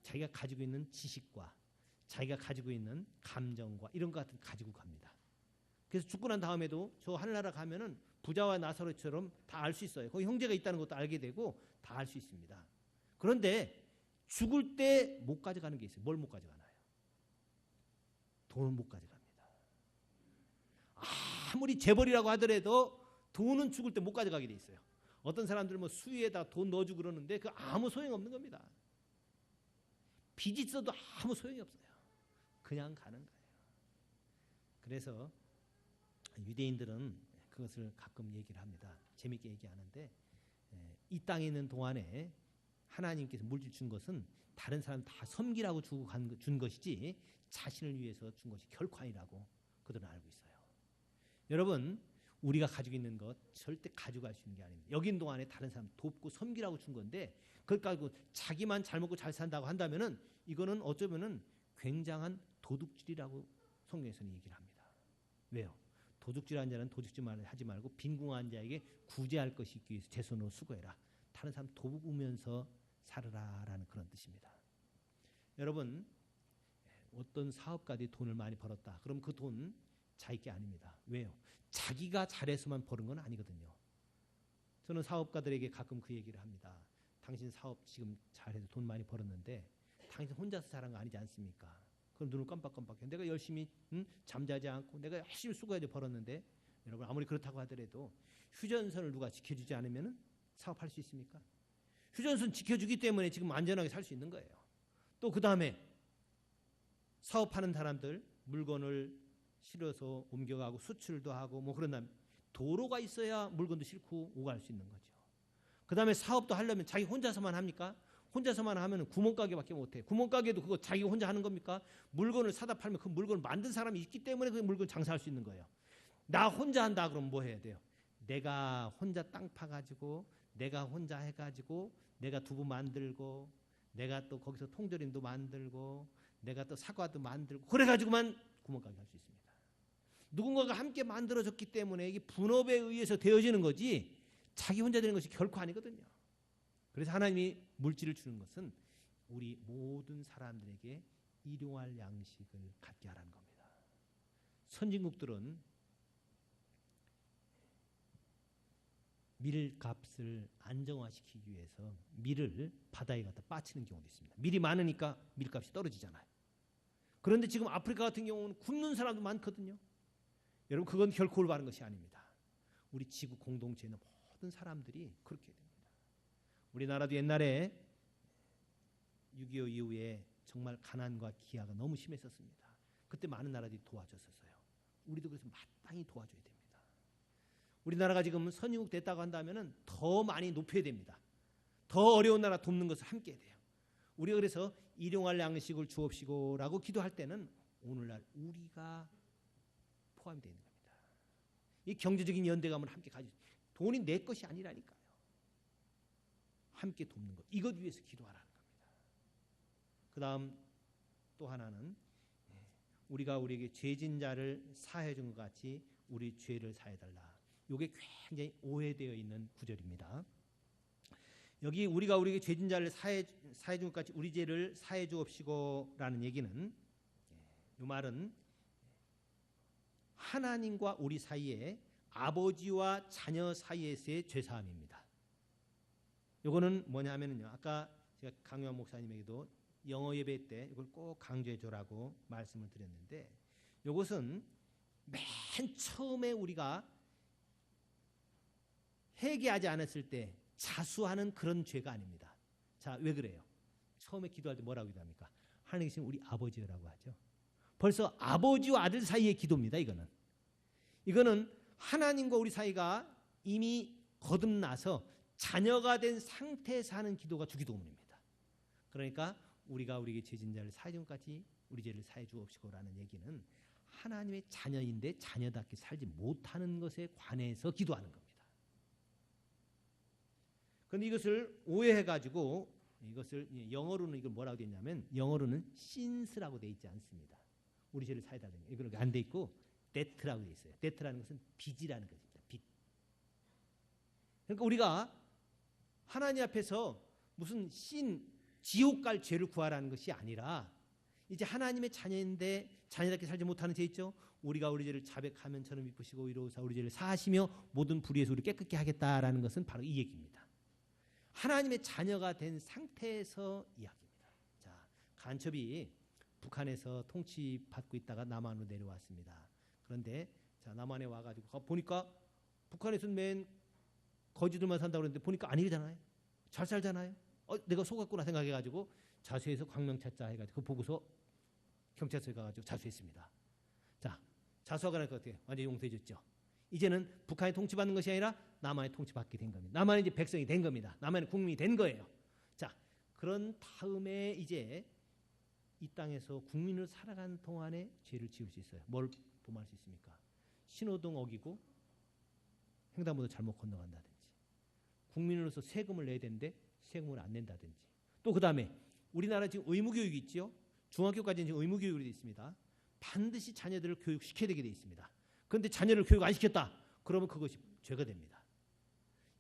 자기가 가지고 있는 지식과 자기가 가지고 있는 감정과 이런 것 같은 가지고 갑니다. 그래서 죽고 난 다음에도 저 하늘나라 가면은 부자와 나사로처럼 다 알 수 있어요. 거기 형제가 있다는 것도 알게 되고 다 알 수 있습니다. 그런데 죽을 때 못 가져가는 게 있어요. 뭘 못 가져가나요? 돈을 못 가져갑니다. 아무리 재벌이라고 하더라도 돈은 죽을 때 못 가져가게 돼 있어요. 어떤 사람들은 뭐 수위에다 돈 넣어주고 그러는데 그 아무 소용 없는 겁니다. 빚이 있어도 아무 소용이 없어요. 그냥 가는 거예요. 그래서 유대인들은 그것을 가끔 얘기를 합니다. 재밌게 얘기하는데 이 땅에 있는 동안에 하나님께서 물질 준 것은 다른 사람 다 섬기라고 준 것이지 자신을 위해서 준 것이 결코 아니라고 그들은 알고 있어요. 여러분, 우리가 가지고 있는 것 절대 가져갈 수 있는 게 아닙니다. 여기 있는 동안에 다른 사람 돕고 섬기라고 준 건데 그걸 가지고 자기만 잘 먹고 잘 산다고 한다면은 이거는 어쩌면은 굉장한 도둑질이라고 성경에서는 얘기를 합니다. 왜요? 도둑질한 자는 도둑질 하지 말고 빈궁한 자에게 구제할 것이 있기 위해서 제 손으로 수고해라. 다른 사람 도우면서 살아라라는 그런 뜻입니다. 여러분, 어떤 사업가들이 돈을 많이 벌었다. 그럼 그 돈 자기 게 아닙니다. 왜요? 자기가 잘해서만 버는 건 아니거든요. 저는 사업가들에게 가끔 그 얘기를 합니다. 당신 사업 지금 잘해서 돈 많이 벌었는데 당신 혼자서 잘한 거 아니지 않습니까? 그럼 눈을 깜빡깜빡해. 내가 열심히 잠자지 않고 내가 열심히 수고해서 벌었는데 여러분 아무리 그렇다고 하더라도 휴전선을 누가 지켜주지 않으면 사업할 수 있습니까? 휴전선 지켜주기 때문에 지금 안전하게 살 수 있는 거예요. 또 그 다음에 사업하는 사람들 물건을 실어서 옮겨가고 수출도 하고 뭐 그런 다음에 도로가 있어야 물건도 싣고 오갈 수 있는 거죠. 그 다음에 사업도 하려면 자기 혼자서만 합니까? 혼자서만 하면 구멍가게밖에 못해. 구멍가게도 그거 자기가 혼자 하는 겁니까? 물건을 사다 팔면 그 물건을 만든 사람이 있기 때문에 그 물건 장사할 수 있는 거예요. 나 혼자 한다 그러면 뭐 해야 돼요? 내가 혼자 땅 파가지고 내가 혼자 해가지고 내가 두부 만들고 내가 또 거기서 통조림도 만들고 내가 또 사과도 만들고 그래가지고만 구멍가게 할 수 있습니다. 누군가가 함께 만들어졌기 때문에 이게 분업에 의해서 되어지는 거지 자기 혼자 되는 것이 결코 아니거든요. 그래서 하나님이 물질을 주는 것은 우리 모든 사람들에게 일용할 양식을 갖게 하라는 겁니다. 선진국들은 밀값을 안정화시키기 위해서 밀을 바다에 갖다 빠치는 경우도 있습니다. 밀이 많으니까 밀값이 떨어지잖아요. 그런데 지금 아프리카 같은 경우는 굶는 사람도 많거든요. 여러분 그건 결코 올바른 것이 아닙니다. 우리 지구 공동체에 있는 모든 사람들이 그렇게 됩니다. 우리나라도 옛날에 6.25 이후에 정말 가난과 기아가 너무 심했었습니다. 그때 많은 나라들이 도와줬었어요. 우리도 그래서 마땅히 도와줘야 됩니다. 우리나라가 지금 선진국 됐다고 한다면 더 많이 높여야 됩니다. 더 어려운 나라 돕는 것을 함께 해야 돼요. 우리가 그래서 일용할 양식을 주옵시고라고 기도할 때는 오늘날 우리가 포함이 되는 겁니다. 이 경제적인 연대감을 함께 가지고 돈이 내 것이 아니라니까요. 함께 돕는 것. 이것 위해서 기도하라는 겁니다. 그 다음 또 하나는 우리가 우리에게 죄진 자를 사해 준 것 같이 우리 죄를 사해달라. 이게 굉장히 오해되어 있는 구절입니다. 여기 우리가 우리에게 죄진 자를 사해 준 것 같이 우리 죄를 사해 주옵시고라는 얘기는 이 말은 하나님과 우리 사이에 아버지와 자녀 사이에서의 죄사함입니다. 이거는 뭐냐 하면요. 아까 제가 강요한 목사님에게도 영어 예배 때 이걸 꼭 강조해 줘라고 말씀을 드렸는데 이것은 맨 처음에 우리가 회개하지 않았을 때 자수하는 그런 죄가 아닙니다. 자, 왜 그래요? 처음에 기도할 때 뭐라고 기도합니까? 하나님께서 우리 아버지라고 하죠. 벌써 아버지와 아들 사이의 기도입니다. 이거는 하나님과 우리 사이가 이미 거듭나서 자녀가 된 상태에서 하는 기도가 주기도문입니다. 그러니까 우리가 우리에게 죄진 자를 사해 준 것까지 우리 죄를 사해 주옵시고라는 얘기는 하나님의 자녀인데 자녀답게 살지 못하는 것에 관해서 기도하는 겁니다. 그런데 이것을 오해해가지고 이것을 영어로는 이걸 뭐라고 되어 있냐면 영어로는 sins라고 되어 있지 않습니다. 우리 죄를 사해달라는 거. 이건 안 돼 있고 debt라고 되어 있어요. debt라는 것은 빚이라는 것입니다. 빚. 그러니까 우리가 하나님 앞에서 무슨 지옥 갈 죄를 구하라는 것이 아니라 이제 하나님의 자녀인데 자녀답게 살지 못하는 죄 있죠. 우리가 우리 죄를 자백하면 저는 미쁘시고 이로사 우리 죄를 사하시며 모든 불의에서 우리 깨끗게 하겠다라는 것은 바로 이 얘기입니다. 하나님의 자녀가 된 상태에서 이야기입니다. 자, 간첩이 북한에서 통치받고 있다가 남한으로 내려왔습니다. 그런데 자, 남한에 와가지고 보니까 북한에서는 맨 거지들만 산다고 그랬는데 보니까 아니잖아요. 잘 살잖아요. 내가 속았구나 생각해가지고 자수해서 광명찾자 해가지고 그거 보고서 경찰서에 가가지고 자수했습니다. 자, 자수하고 나니까 어떻게 완전히 용서해줬죠. 이제는 북한이 통치받는 것이 아니라 남한이 통치받게 된 겁니다. 남한이 이제 백성이 된 겁니다. 남한이 국민이 된 거예요. 자, 그런 다음에 이제 이 땅에서 국민을 살아가는 동안에 죄를 지을 수 있어요. 뭘 범할 수 있습니까? 신호등 어기고 횡단보도 잘못 건너간다든지, 국민으로서 세금을 내야 되는데 세금을 안 낸다든지, 또 그 다음에 우리나라 지금 의무교육이 있죠. 중학교까지는 지금 의무교육으로 되어 있습니다. 반드시 자녀들을 교육시켜야 되게 되어 있습니다. 그런데 자녀를 교육 안 시켰다. 그러면 그것이 죄가 됩니다.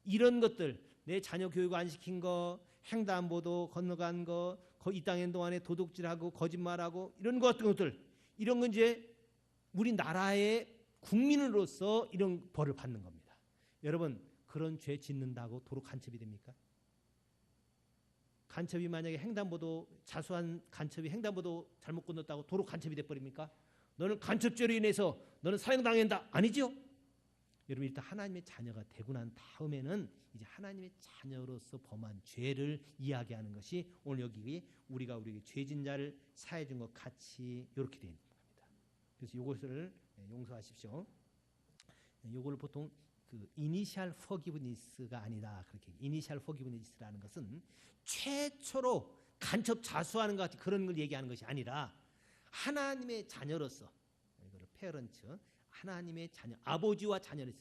이런 것들, 내 자녀 교육 안 시킨 거, 횡단보도 건너간 거, 이 땅에 동안에 도둑질하고 거짓말하고 이런 것 같은 것들, 이런 건 이제 우리나라의 국민으로서 이런 벌을 받는 겁니다. 여러분, 그런 죄 짓는다고 도로 간첩이 됩니까? 간첩이 만약에 횡단보도 자수한 간첩이 횡단보도 잘못 건넜다고 도로 간첩이 돼버립니까? 너는 간첩죄로 인해서 너는 사형당한다. 아니죠? 여러분, 일단 하나님의 자녀가 되고 난 다음에는 이제 하나님의 자녀로서 범한 죄를 이야기하는 것이 오늘 여기 우리가 우리에게 죄진 자를 사해 준 것 같이 이렇게 되어 있는 겁니다. 그래서 이것을 용서하십시오. 이걸 보통 그 이니셜 포기브니스가 아니다. 그렇게 이니셜 포기브니스라는 것은 최초로 간첩 자수하는 것 같이 그런 걸 얘기하는 것이 아니라 하나님의 자녀로서, 이거를 페런츠, 하나님의 자녀, 아버지와 자녀를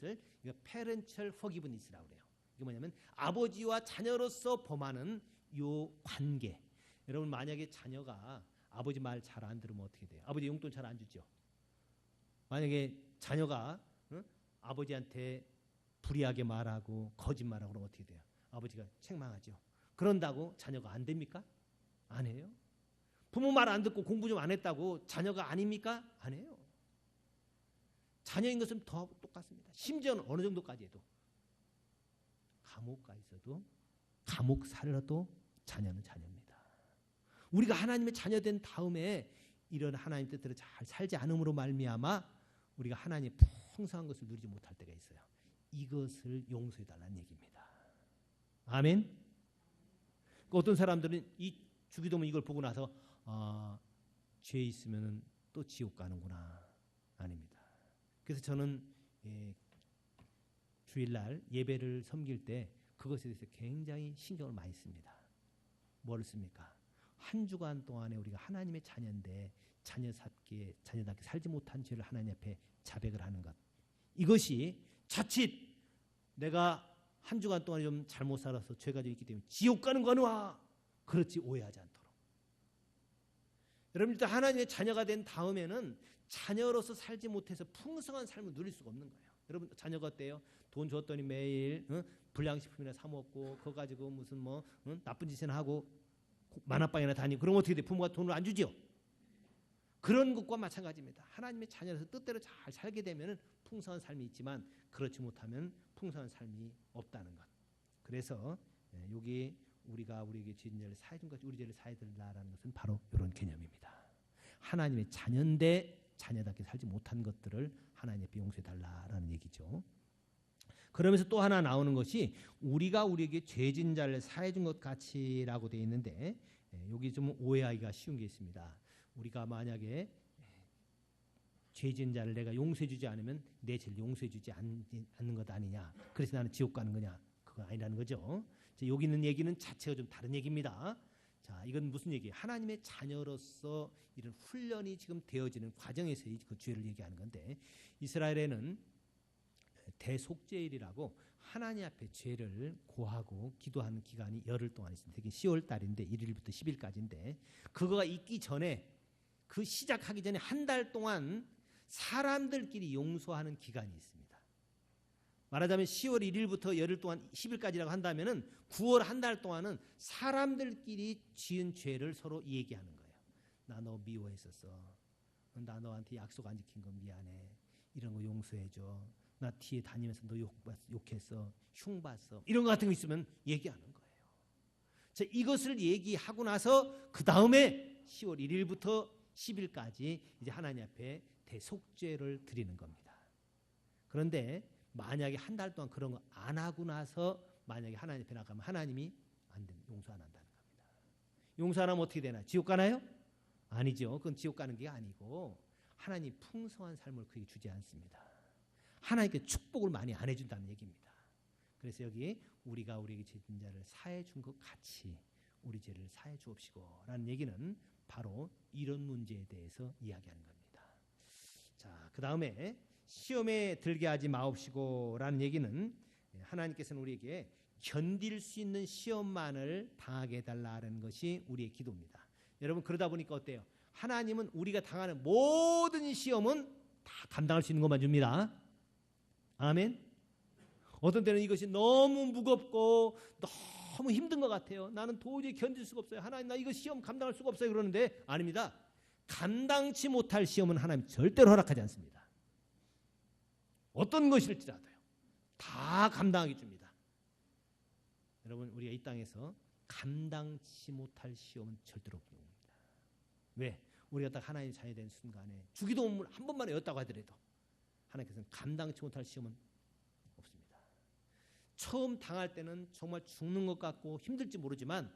이거 페런셜 포기브니스라고 그래요. 이게 뭐냐면 아버지와 자녀로서 범하는 요 관계. 여러분, 만약에 자녀가 아버지 말 잘 안 들으면 어떻게 돼요? 아버지 용돈 잘 안 주죠. 만약에 자녀가 아버지한테 불의하게 말하고 거짓말하고 그러면 어떻게 돼요? 아버지가 책망하죠. 그런다고 자녀가 안 됩니까? 안 해요. 부모 말 안 듣고 공부 좀 안 했다고 자녀가 아닙니까? 안 해요. 자녀인 것은 더 똑같습니다. 심지어는 어느 정도까지 해도 감옥 가 있어도 감옥 살아도 자녀는 자녀입니다. 우리가 하나님의 자녀된 다음에 이런 하나님 뜻대로 잘 살지 않음으로 말미암아 우리가 하나님의 풍성한 것을 누리지 못할 때가 있어요. 이것을 용서해달라는 얘기입니다. 아멘. 어떤 사람들은 이 주기도문 이걸 보고 나서 죄 있으면 또 지옥 가는구나. 아닙니다. 그래서 저는 주일날 예배를 섬길 때 그것에 대해서 굉장히 신경을 많이 씁니다. 뭐를 씁니까? 한 주간 동안에 우리가 하나님의 자녀인데 자녀답게 살지 못한 죄를 하나님 앞에 자백을 하는 것, 이것이 자칫 내가 한 주간 동안 좀 잘못 살아서 죄가 좀 있기 때문에 지옥 가는 거나 그렇지 오해하지 않도록. 여러분, 일단 하나님의 자녀가 된 다음에는 자녀로서 살지 못해서 풍성한 삶을 누릴 수가 없는 거예요. 여러분, 자녀가 어때요? 돈 줬더니 매일 불량식품이나 사 먹고 그거 가지고 무슨 나쁜 짓이나 하고 만화방이나 다니고 그러면 어떻게 돼? 부모가 돈을 안 주죠. 그런 것과 마찬가지입니다. 하나님의 자녀로서 뜻대로 잘 살게 되면 풍성한 삶이 있지만 그렇지 못하면 풍성한 삶이 없다는 것. 그래서 여기 우리가 우리에게 죄진 죄를 사해 준 것, 우리 죄를 사해 달라는 것은 바로 이런 개념입니다. 하나님의 자녀인데 자녀답게 살지 못한 것들을 하나님 앞에 용서해 달라라는 얘기죠. 그러면서 또 하나 나오는 것이 우리가 우리에게 죄진 자를 사해 준 것 같이라고 되어 있는데 여기 좀 오해하기가 쉬운 게 있습니다. 우리가 만약에 죄진 자를 내가 용서해 주지 않으면 내 죄를 용서해 주지 않는 것 아니냐, 그래서 나는 지옥 가는 거냐, 그건 아니라는 거죠. 여기 있는 얘기는 자체가 좀 다른 얘기입니다. 자, 이건 무슨 얘기예요? 하나님의 자녀로서 이런 훈련이 지금 되어지는 과정에서 그 죄를 얘기하는 건데, 이스라엘에는 대속죄일이라고 하나님 앞에 죄를 고하고 기도하는 기간이 열흘 동안 있습니다. 특히 10월 달인데 1일부터 10일까지인데 그거가 있기 전에, 그 시작하기 전에 한 달 동안 사람들끼리 용서하는 기간이 있습니다. 말하자면 10월 1일부터 열흘 동안 10일까지라고 한다면은 9월 한 달 동안은 사람들끼리 지은 죄를 서로 얘기하는 거예요. 나 너 미워했었어. 나 너한테 약속 안 지킨 거 미안해. 이런 거 용서해줘. 나 뒤에 다니면서 너 욕했어. 흉봤어. 이런 거 같은 거 있으면 얘기하는 거예요. 자, 이것을 얘기하고 나서 그 다음에 10월 1일부터 10일까지 이제 하나님 앞에 대속죄를 드리는 겁니다. 그런데 만약에 한 달 동안 그런 거 안 하고 나서 만약에 하나님 앞에 나가면 하나님이 안 됩니다. 용서 안 한다는 겁니다. 용서 안 하면 어떻게 되나? 지옥 가나요? 아니죠. 그건 지옥 가는 게 아니고 하나님 풍성한 삶을 그에게 주지 않습니다. 하나님께 축복을 많이 안 해준다는 얘기입니다. 그래서 여기 우리가 우리에게 죄진 자를 사해 준 것 같이 우리 죄를 사해 주옵시고 라는 얘기는 바로 이런 문제에 대해서 이야기하는 겁니다. 자, 그 다음에 시험에 들게 하지 마옵시고 라는 얘기는 하나님께서는 우리에게 견딜 수 있는 시험만을 당하게 해달라는 것이 우리의 기도입니다. 여러분, 그러다 보니까 어때요? 하나님은 우리가 당하는 모든 시험은 다 감당할 수 있는 것만 줍니다. 아멘. 어떤 때는 이것이 너무 무겁고 너무 힘든 것 같아요. 나는 도저히 견딜 수가 없어요. 하나님, 나 이거 시험 감당할 수가 없어요. 그러는데 아닙니다. 감당치 못할 시험은 하나님 절대로 허락하지 않습니다. 어떤 것일지라도요. 다 감당하게 줍니다. 여러분, 우리가 이 땅에서 감당치 못할 시험은 절대로 없습니다. 왜? 우리가 딱 하나님의 자녀 된 순간에 주기도문을 한 번만 외웠다고 하더라도 하나님께서는 감당치 못할 시험은 없습니다. 처음 당할 때는 정말 죽는 것 같고 힘들지 모르지만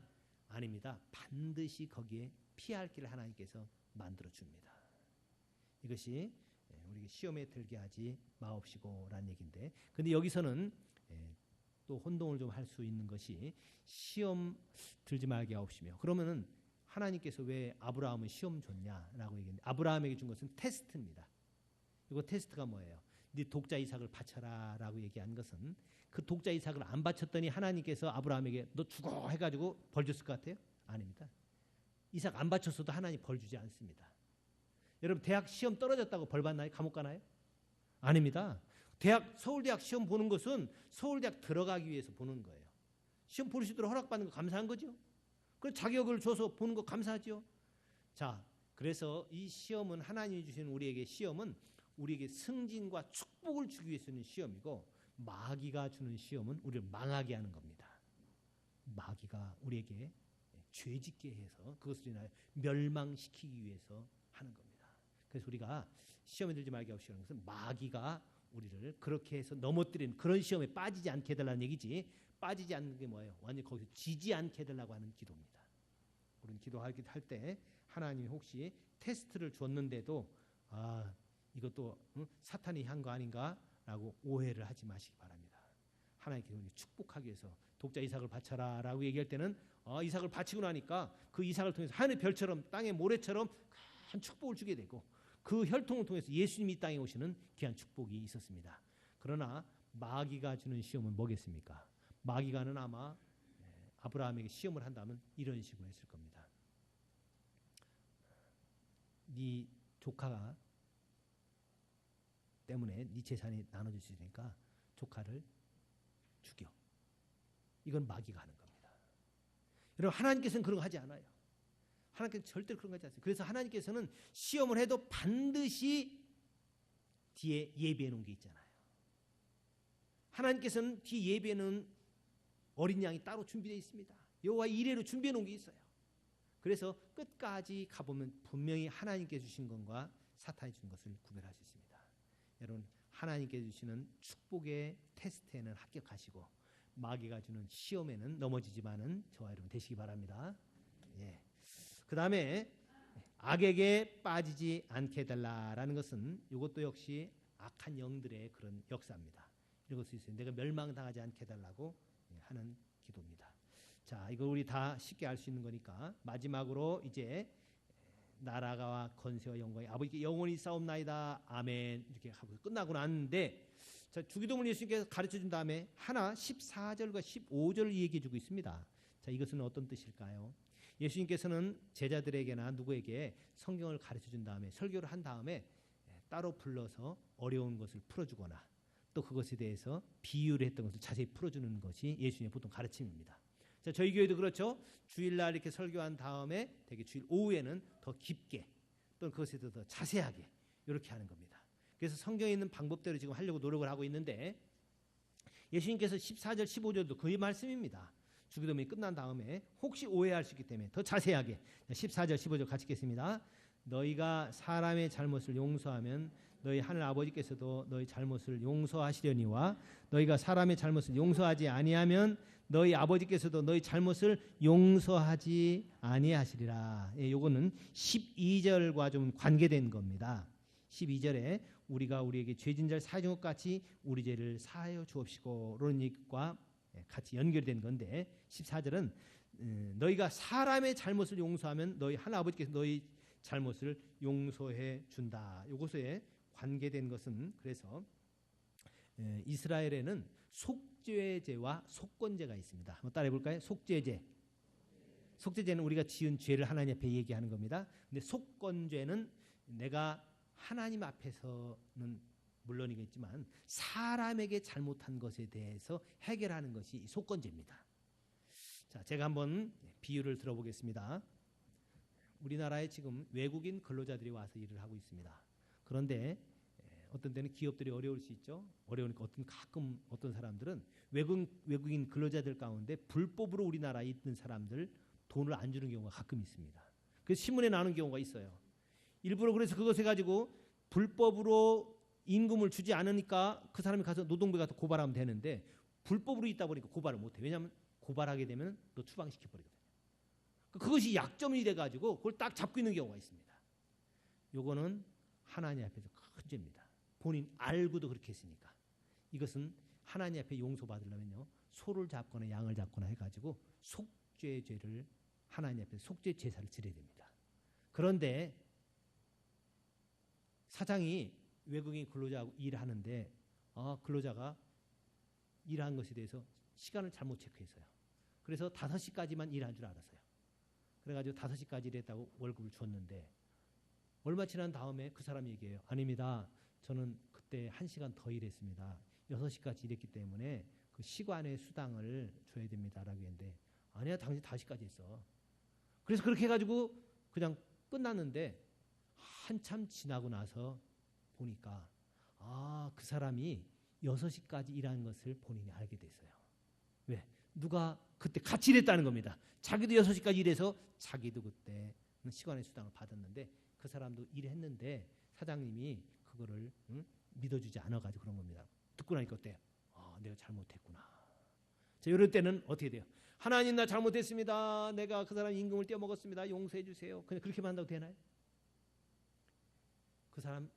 아닙니다. 반드시 거기에 피할 길을 하나님께서 만들어줍니다. 이것이 우리에게 시험에 들게 하지 마옵시고 라는 얘기인데, 근데 여기서는 또 혼동을 좀 할 수 있는 것이 시험 들지 말게 하옵시며, 그러면은 하나님께서 왜 아브라함은 시험 줬냐라고 얘기했는데, 아브라함에게 준 것은 테스트입니다. 이거 테스트가 뭐예요? 네 독자 이삭을 바쳐라 라고 얘기한 것은 그 독자 이삭을 안 바쳤더니 하나님께서 아브라함에게 너 죽어 해가지고 벌 줬을 것 같아요? 아닙니다. 이삭 안 바쳤어도 하나님 벌 주지 않습니다. 여러분, 대학 시험 떨어졌다고 벌 받나요? 감옥 가나요? 아닙니다. 서울대학 시험 보는 것은 서울대학 들어가기 위해서 보는 거예요. 시험 볼 수 있도록 허락받는 거 감사한 거죠. 그 자격을 줘서 보는 거 감사하죠. 자, 그래서 이 시험은, 하나님이 주시는 우리에게 시험은 우리에게 승진과 축복을 주기 위해서 있는 시험이고, 마귀가 주는 시험은 우리를 망하게 하는 겁니다. 마귀가 우리에게 죄짓게 해서 그것을 인하여 멸망시키기 위해서 하는 겁니다. 그래서 우리가 시험에 들지 말게 하옵시고 하는 것은 마귀가 우리를 그렇게 해서 넘어뜨리는 그런 시험에 빠지지 않게 해달라는 얘기지, 빠지지 않는 게 뭐예요? 완전히 거기서 지지 않게 해달라고 하는 기도입니다. 우리는 기도할 때 하나님이 혹시 테스트를 줬는데도 이것도 사탄이 한 거 아닌가라고 오해를 하지 마시기 바랍니다. 하나님께서 우리 축복하기 위해서 독자 이삭을 바쳐라 라고 얘기할 때는 이삭을 바치고 나니까 그 이삭을 통해서 하늘의 별처럼 땅의 모래처럼 큰 축복을 주게 되고, 그 혈통을 통해서 예수님이 이 땅에 오시는 귀한 축복이 있었습니다. 그러나 마귀가 주는 시험은 뭐겠습니까? 마귀가는 아마 아브라함에게 시험을 한다면 이런 식으로 했을 겁니다. 네 조카가 때문에 네 재산이 나눠질 수 있으니까 조카를 죽여. 이건 마귀가 하는 겁니다. 여러분, 하나님께서는 그런 거 하지 않아요. 하나님께서는 절대로 그런 거 하지 않습니다. 그래서 하나님께서는 시험을 해도 반드시 뒤에 예비해 놓은 게 있잖아요. 하나님께서는 뒤에 예비해 놓은 어린 양이 따로 준비되어 있습니다. 여호와 이레로 준비해 놓은 게 있어요. 그래서 끝까지 가보면 분명히 하나님께 주신 것과 사탄이 준 것을 구별할 수 있습니다. 여러분, 하나님께 주시는 축복의 테스트에는 합격하시고 마귀가 주는 시험에는 넘어지지만은 저와 여러분 되시기 바랍니다. 예. 그 다음에 악에게 빠지지 않게 해달라라는 것은 이것도 역시 악한 영들의 그런 역사입니다. 이런 것이 있어요. 내가 멸망당하지 않게 해달라고 하는 기도입니다. 자, 이거 우리 다 쉽게 알 수 있는 거니까 마지막으로 이제 나라가 권세와 영광이 아버지께 영원히 싸움나이다 아멘 이렇게 하고 끝나고 났는데, 자, 주기도문 예수님께서 가르쳐 준 다음에 하나 14절과 15절을 얘기해 주고 있습니다. 자, 이것은 어떤 뜻일까요? 예수님께서는 제자들에게나 누구에게 성경을 가르쳐 준 다음에 설교를 한 다음에 따로 불러서 어려운 것을 풀어주거나 또 그것에 대해서 비유를 했던 것을 자세히 풀어주는 것이 예수님의 보통 가르침입니다. 자, 저희 교회도 그렇죠. 주일날 이렇게 설교한 다음에 되게 주일 오후에는 더 깊게 또는 그것에 대해서 더 자세하게 이렇게 하는 겁니다. 그래서 성경에 있는 방법대로 지금 하려고 노력을 하고 있는데 예수님께서 14절 15절도 그 말씀입니다. 주기도문이 끝난 다음에 혹시 오해할 수 있기 때문에 더 자세하게 14절 15절 같이 읽겠습니다. 너희가 사람의 잘못을 용서하면 너희 하늘 아버지께서도 너희 잘못을 용서하시려니와 너희가 사람의 잘못을 용서하지 아니하면 너희 아버지께서도 너희 잘못을 용서하지 아니하시리라. 예, 요거는 12절과 좀 관계된 겁니다. 12절에 우리가 우리에게 죄진 자를 사하여 준 것 같이 우리 죄를 사하여 주옵시고 라는 얘기과 같이 연결된 건데 14절은 너희가 사람의 잘못을 용서하면 너희 하늘 아버지께서 너희 잘못을 용서해 준다. 이것에 관계된 것은 그래서 이스라엘에는 속죄제와 속건제가 있습니다. 한번 따라해 볼까요? 속죄제. 속죄제는 우리가 지은 죄를 하나님 앞에 얘기하는 겁니다. 근데 속건제는 내가 하나님 앞에서는 물론이겠지만 사람에게 잘못한 것에 대해서 해결하는 것이 속건제입니다. 자, 제가 한번 비유를 들어보겠습니다. 우리나라에 지금 외국인 근로자들이 와서 일을 하고 있습니다. 그런데 어떤 때는 기업들이 어려울 수 있죠. 어려우니까 가끔 어떤 사람들은 외국인 근로자들 가운데 불법으로 우리나라에 있는 사람들 돈을 안 주는 경우가 가끔 있습니다. 그래서 신문에 나오는 경우가 있어요. 일부러 그래서 그것을 가지고 불법으로 임금을 주지 않으니까 그 사람이 가서 노동부에 가서 고발하면 되는데 불법으로 있다 보니까 고발을 못해. 왜냐하면 고발하게 되면 또 추방시켜버리거든요. 그것이 약점이 돼가지고 그걸 딱 잡고 있는 경우가 있습니다. 요거는 하나님 앞에서 큰 죄입니다. 본인 알고도 그렇게 했으니까. 이것은 하나님 앞에 용서받으려면요. 소를 잡거나 양을 잡거나 해가지고 속죄죄를 하나님 앞에 속죄 제사를 드려야 됩니다. 그런데 사장이 외국인 근로자하고 일하는데 근로자가 일한 것에 대해서 시간을 잘못 체크했어요. 그래서 5시까지만 일한 줄 알았어요. 그래가지고 5시까지 일했다고 월급을 줬는데 얼마 지난 다음에 그 사람이 얘기해요. 아닙니다. 저는 그때 1시간 더 일했습니다. 6시까지 일했기 때문에 그 시간의 수당을 줘야 됩니다라고 했는데 아니야, 당신 5시까지 했어. 그래서 그렇게 해가지고 그냥 끝났는데 한참 지나고 나서 보니까 그 사람이 6시까지 일한 것을 본인이 알게 됐어요. 왜? 누가 그때 같이 일했다는 겁니다. 자기도 6시까지 일해서 자기도 그때 시간의 수당을 받았는데 그 사람도 일했는데 사장님이 그거를 믿어주지 않아가지고 그런 겁니다. 듣고 나니까 어때요? 내가 잘못했구나. 자, 이럴 때는 어떻게 돼요? 하나님, 나 잘못했습니다. 내가 그 사람 임금을 떼어먹었습니다. 용서해 주세요. 그냥 그렇게만 한다고 되나요? 그 사람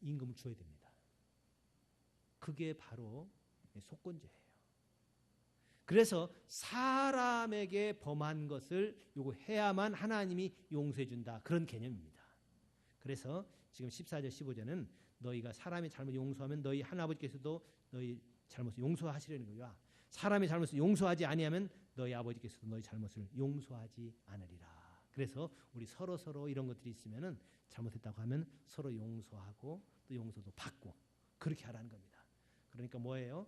임금을 줘야 됩니다. 그게 바로 속건제예요. 그래서 사람에게 범한 것을 요거 해야만 하나님이 용서해 준다. 그런 개념입니다. 그래서 지금 14절 15절은 너희가 사람의 잘못 용서하면 너희 하나님께서도 너희 잘못을 용서하시려는 거야. 사람의 잘못을 용서하지 아니하면 너희 아버지께서도 너희 잘못을 용서하지 않으리라. 그래서 우리 서로 이런 것들이 있으면은 잘못했다고 하면 서로 용서하고 또 용서도 받고 그렇게 하라는 겁니다. 그러니까 뭐예요?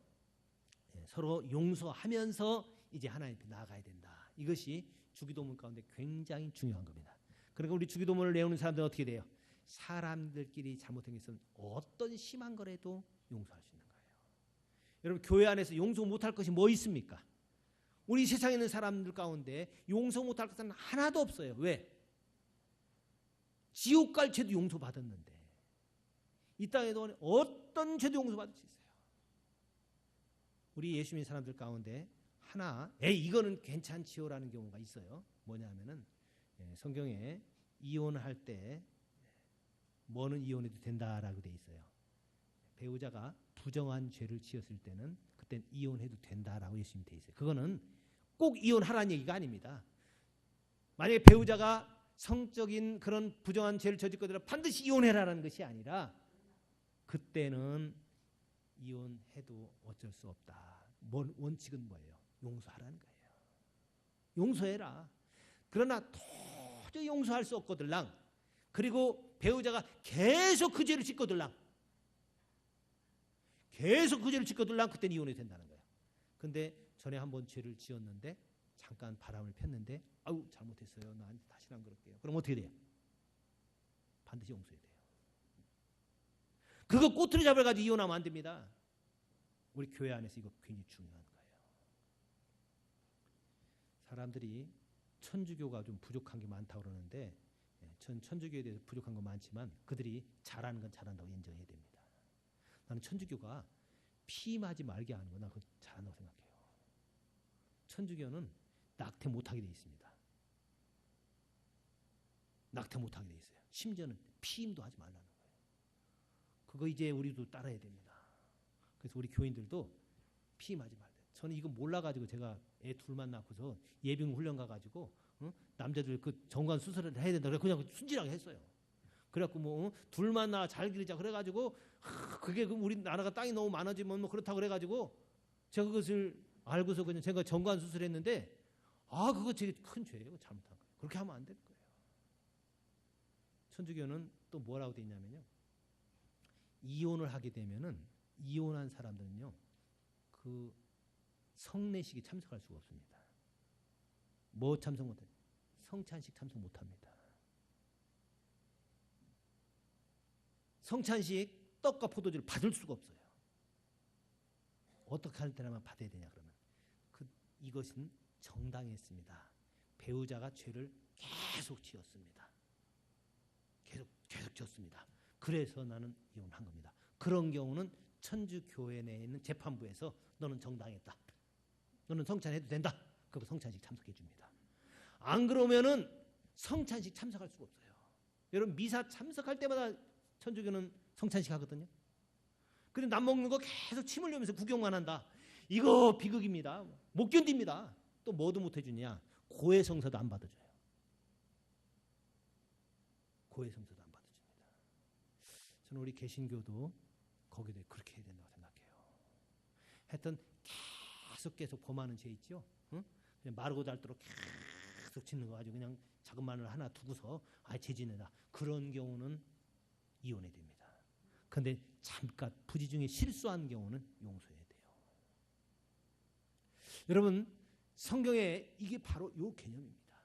서로 용서하면서 이제 하나님 앞에 나아가야 된다. 이것이 주기도문 가운데 굉장히 중요한 겁니다. 그러니까 우리 주기도문을 외우는 사람들은 어떻게 돼요? 사람들끼리 잘못한 게 있으면 어떤 심한 거라도 용서할 수 있는 거예요. 여러분, 교회 안에서 용서 못할 것이 뭐 있습니까? 우리 세상에 있는 사람들 가운데 용서 못할 것은 하나도 없어요. 왜? 지옥 갈 죄도 용서받았는데 이 땅에도 어떤 죄도 용서받을 수 있어요. 우리 예수 믿는 사람들 가운데 하나, 이거는 괜찮지요라는 경우가 있어요. 뭐냐면은 성경에 이혼할 때 뭐는 이혼해도 된다라고 돼 있어요. 배우자가 부정한 죄를 지었을 때는 그땐 이혼해도 된다라고 예수님이 돼 있어요. 그거는 꼭 이혼하라는 얘기가 아닙니다. 만약에 배우자가 성적인 그런 부정한 죄를 저질 거더라도 반드시 이혼해라라는 것이 아니라 그때는 이혼해도 어쩔 수 없다. 원칙은 뭐예요? 용서하라는 거예요. 용서해라. 그러나 도저히 용서할 수 없거들랑 그리고 배우자가 계속 그 죄를 짓거들랑 계속 그 죄를 짓거들면 그때는 이혼이 된다는 거예요. 근데 전에 한번 죄를 지었는데 잠깐 바람을 폈는데 아우 잘못했어요. 나 다시는 안 그럴게요. 그럼 어떻게 돼요? 반드시 용서해야 돼요. 그거 꼬투리 잡아가지고 이혼하면 안 됩니다. 우리 교회 안에서 이거 굉장히 중요한 거예요. 사람들이 천주교가 좀 부족한 게 많다고 그러는데 전 천주교에 대해서 부족한 건 많지만 그들이 잘하는 건 잘한다고 인정해야 됩니다. 나는 천주교가 피임하지 말게 하는 거 나 그거 잘한다고 생각해요. 천주교는 낙태 못하게 돼 있습니다. 낙태 못하게 돼 있어요. 심지어는 피임도 하지 말라는 거예요. 그거 이제 우리도 따라야 됩니다. 그래서 우리 교인들도 피임하지 말아요. 저는 이거 몰라가지고 제가 애 둘만 낳고서 예비군 훈련 가가지고 남자들 그 정관 수술을 해야 된다. 그냥 순진하게 했어요. 그래갖고 뭐 둘만 낳아 잘 기르자 그래가지고 그게 우리 나라가 땅이 너무 많아지면 뭐 그렇다 그래가지고 제가 그것을 알고서 그냥 제가 정관 수술했는데 그거 되게 큰 죄예요. 잘못한 거예요. 그렇게 하면 안 될 거예요. 천주교는 또 뭐라고 돼 있냐면요. 이혼을 하게 되면은 이혼한 사람들은요. 그 성례식에 참석할 수가 없습니다. 뭐 참석 못해요? 성찬식 참석 못합니다. 성찬식 떡과 포도주를 받을 수가 없어요. 어떻게 할 때나만 받아야 되냐 그러면 이것은 정당했습니다. 배우자가 죄를 계속 지었습니다. 계속 지었습니다. 그래서 나는 이혼한 겁니다. 그런 경우는 천주교회 내에 있는 재판부에서 너는 정당했다. 너는 성찬해도 된다. 그거 성찬식 참석해 줍니다. 안 그러면은 성찬식 참석할 수가 없어요. 여러분 미사 참석할 때마다 천주교는 성찬식 하거든요. 근데 남 먹는 거 계속 침 흘리면서 구경만 한다. 이거 비극입니다. 못 견딥니다. 또 뭐도 못 해주냐. 고해성사도 안 받아줘요. 고해성사도 안 받아줍니다. 저는 우리 개신교도 거기에 대해 그렇게 해야 된다고 생각해요. 하여튼 계속 범하는 죄 있죠. 응? 그냥 마르고 닳도록 계속 짓는 거 가지고 그냥 작은 마늘 하나 두고서 죄 지내다. 그런 경우는 이혼해야 됩니다. 그런데 잠깐 부지 중에 실수한 경우는 용서해야 돼요. 여러분 성경에 이게 바로 이 개념입니다.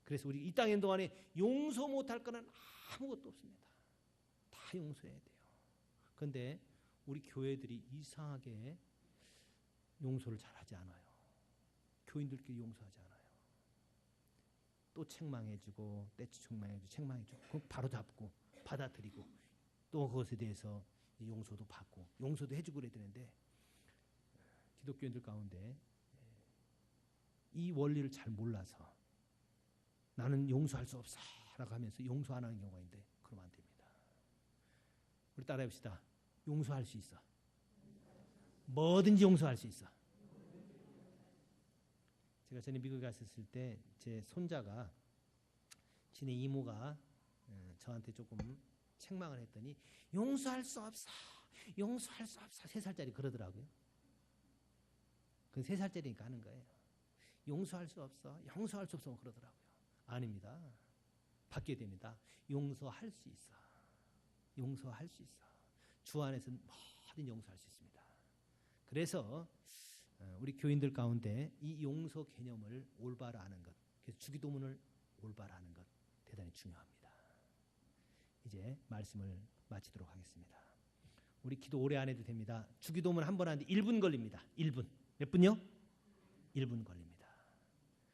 그래서 우리 이 땅에 있는 동안에 용서 못할 거는 아무것도 없습니다. 다 용서해야 돼요. 그런데 우리 교회들이 이상하게 용서를 잘하지 않아요. 교인들끼리 용서하지 않아요. 또 책망해주고 떼치 책망해주고 그거 바로 잡고 받아들이고 또 그것에 대해서 용서도 받고 용서도 해주고 그래야 되는데 기독교인들 가운데 이 원리를 잘 몰라서 나는 용서할 수 없어 라고 하면서 용서 안 하는 경우가 있는데 그러면 안 됩니다. 우리 따라해 봅시다. 용서할 수 있어. 뭐든지 용서할 수 있어. 제가 전에 미국에 갔었을 때 제 손자가 지네 이모가 저한테 조금 책망을 했더니 용서할 수 없어. 용서할 수 없어. 3살짜리 그러더라고요. 그 3살짜리니까 하는 거예요. 용서할 수 없어. 용서할 수 없어 그러더라고요. 아닙니다. 바뀌어야 됩니다. 용서할 수 있어. 용서할 수 있어. 주 안에서는 뭐든 용서할 수 있습니다. 그래서 우리 교인들 가운데 이 용서 개념을 올바로 아는 것, 그래서 주기도문을 올바로 아는 것 대단히 중요합니다. 이제 말씀을 마치도록 하겠습니다. 우리 기도 오래 안 해도 됩니다. 주기도문 한 번 하는데 1분 걸립니다. 1분. 몇 분요? 1분 걸립니다.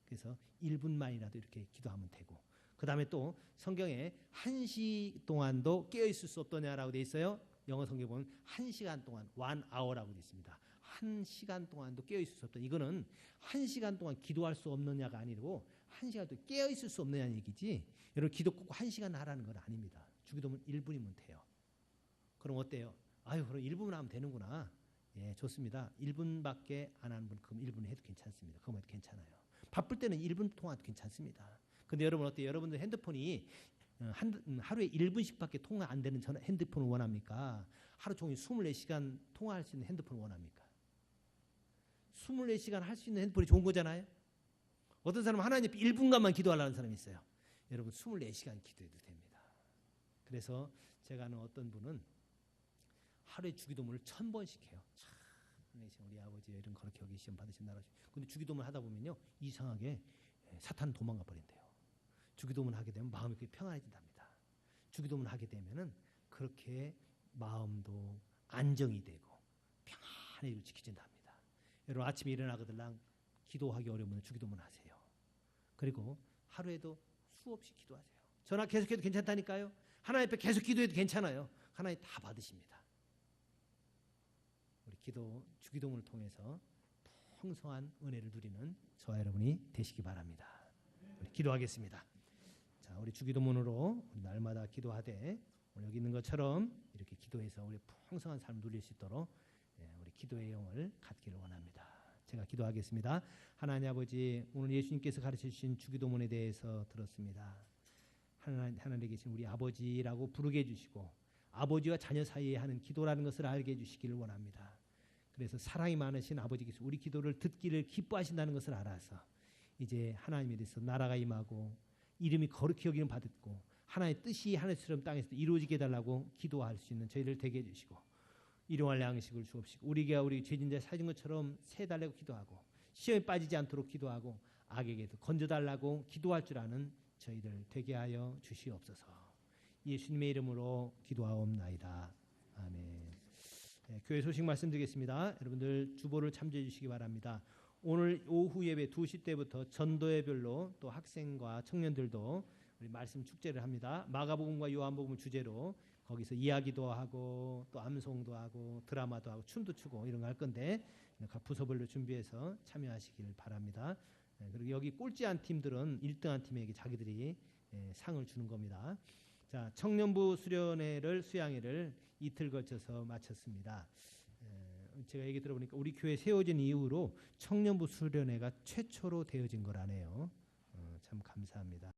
그래서 1분만이라도 이렇게 기도하면 되고 그 다음에 또 성경에 1시 동안도 깨어있을 수 없더냐라고 되어 있어요. 영어 성경에 보면 1시간 동안 1 hour라고 되어 있습니다. 1시간 동안도 깨어있을 수 없다. 이거는 1시간 동안 기도할 수 없느냐가 아니고 1시간 동안 깨어있을 수 없느냐는 얘기지 여러분 기도 꼭 1시간 하라는 건 아닙니다. 주기도문 1분이면 돼요. 그럼 어때요? 그럼 1분만 하면 되는구나. 예, 좋습니다. 1분밖에 안 하는 분 그럼 1분 해도 괜찮습니다. 그거만 해도 괜찮아요. 바쁠 때는 1분 통화도 괜찮습니다. 근데 여러분 어때요? 여러분들 핸드폰이 하루에 1분씩밖에 통화 안 되는 핸드폰을 원합니까? 하루 종일 24시간 통화할 수 있는 핸드폰을 원합니까? 24시간 할 수 있는 핸드폰이 좋은 거잖아요. 어떤 사람은 하나님 앞에 1분간만 기도하려는 사람이 있어요. 여러분 24시간 기도해도 됩니다. 그래서 제가 아는 어떤 분은 하루에 주기도문을 1000번씩 해요. 참 우리 아버지 이런 그렇게 여기 시험 받으신다고. 근데 주기도문 하다 보면요 이상하게 사탄 도망가 버린대요. 주기도문 하게 되면 마음이 평안해진답니다. 주기도문 하게 되면은 그렇게 마음도 안정이 되고 평안을 지켜진답니다. 여러분 아침에 일어나거들랑 기도하기 어려우면 주기도문 하세요. 그리고 하루에도 수없이 기도하세요. 전화 계속해도 괜찮다니까요. 하나님 앞에 계속 기도해도 괜찮아요. 하나님 다 받으십니다. 우리 주기도문을 통해서 풍성한 은혜를 누리는 저와 여러분이 되시기 바랍니다. 우리 기도하겠습니다. 자, 우리 주기도문으로 날마다 기도하되 오늘 여기 있는 것처럼 이렇게 기도해서 우리 풍성한 삶을 누릴 수 있도록 우리 기도의 영을 갖기를 원합니다. 제가 기도하겠습니다. 하나님 아버지, 오늘 예수님께서 가르쳐 주신 주기도문에 대해서 들었습니다. 하나님에 계신 우리 아버지라고 부르게 해주시고 아버지와 자녀 사이에 하는 기도라는 것을 알게 해주시기를 원합니다. 그래서 사랑이 많으신 아버지께서 우리 기도를 듣기를 기뻐하신다는 것을 알아서 이제 하나님에 대해서 나라가 임하고 이름이 거룩히 여기는 받았고 하나님의 뜻이 하늘처럼 땅에서도 이루어지게 해달라고 기도할 수 있는 저희를 되게 해주시고 일용할 양식을 주옵시고 우리가 우리 죄진자 사준 것처럼 세달라고 기도하고 시험에 빠지지 않도록 기도하고 악에게도 건져달라고 기도할 줄 아는 저희들 되게 하여 주시옵소서. 예수님의 이름으로 기도하옵나이다. 아멘. 교회 소식 말씀드리겠습니다. 여러분들 주보를 참조해 주시기 바랍니다. 오늘 오후 예배 2시 때부터 전도회별로 또 학생과 청년들도 우리 말씀 축제를 합니다. 마가복음과 요한복음을 주제로 거기서 이야기도 하고 또 암송도 하고 드라마도 하고 춤도 추고 이런 거 할 건데 각 부서별로 준비해서 참여하시길 바랍니다. 그리고 여기 꼴찌한 팀들은 1등한 팀에게 자기들이 상을 주는 겁니다. 자, 청년부 수양회를 이틀 걸쳐서 마쳤습니다. 제가 얘기 들어보니까 우리 교회 세워진 이후로 청년부 수련회가 최초로 되어진 거라네요. 참 감사합니다.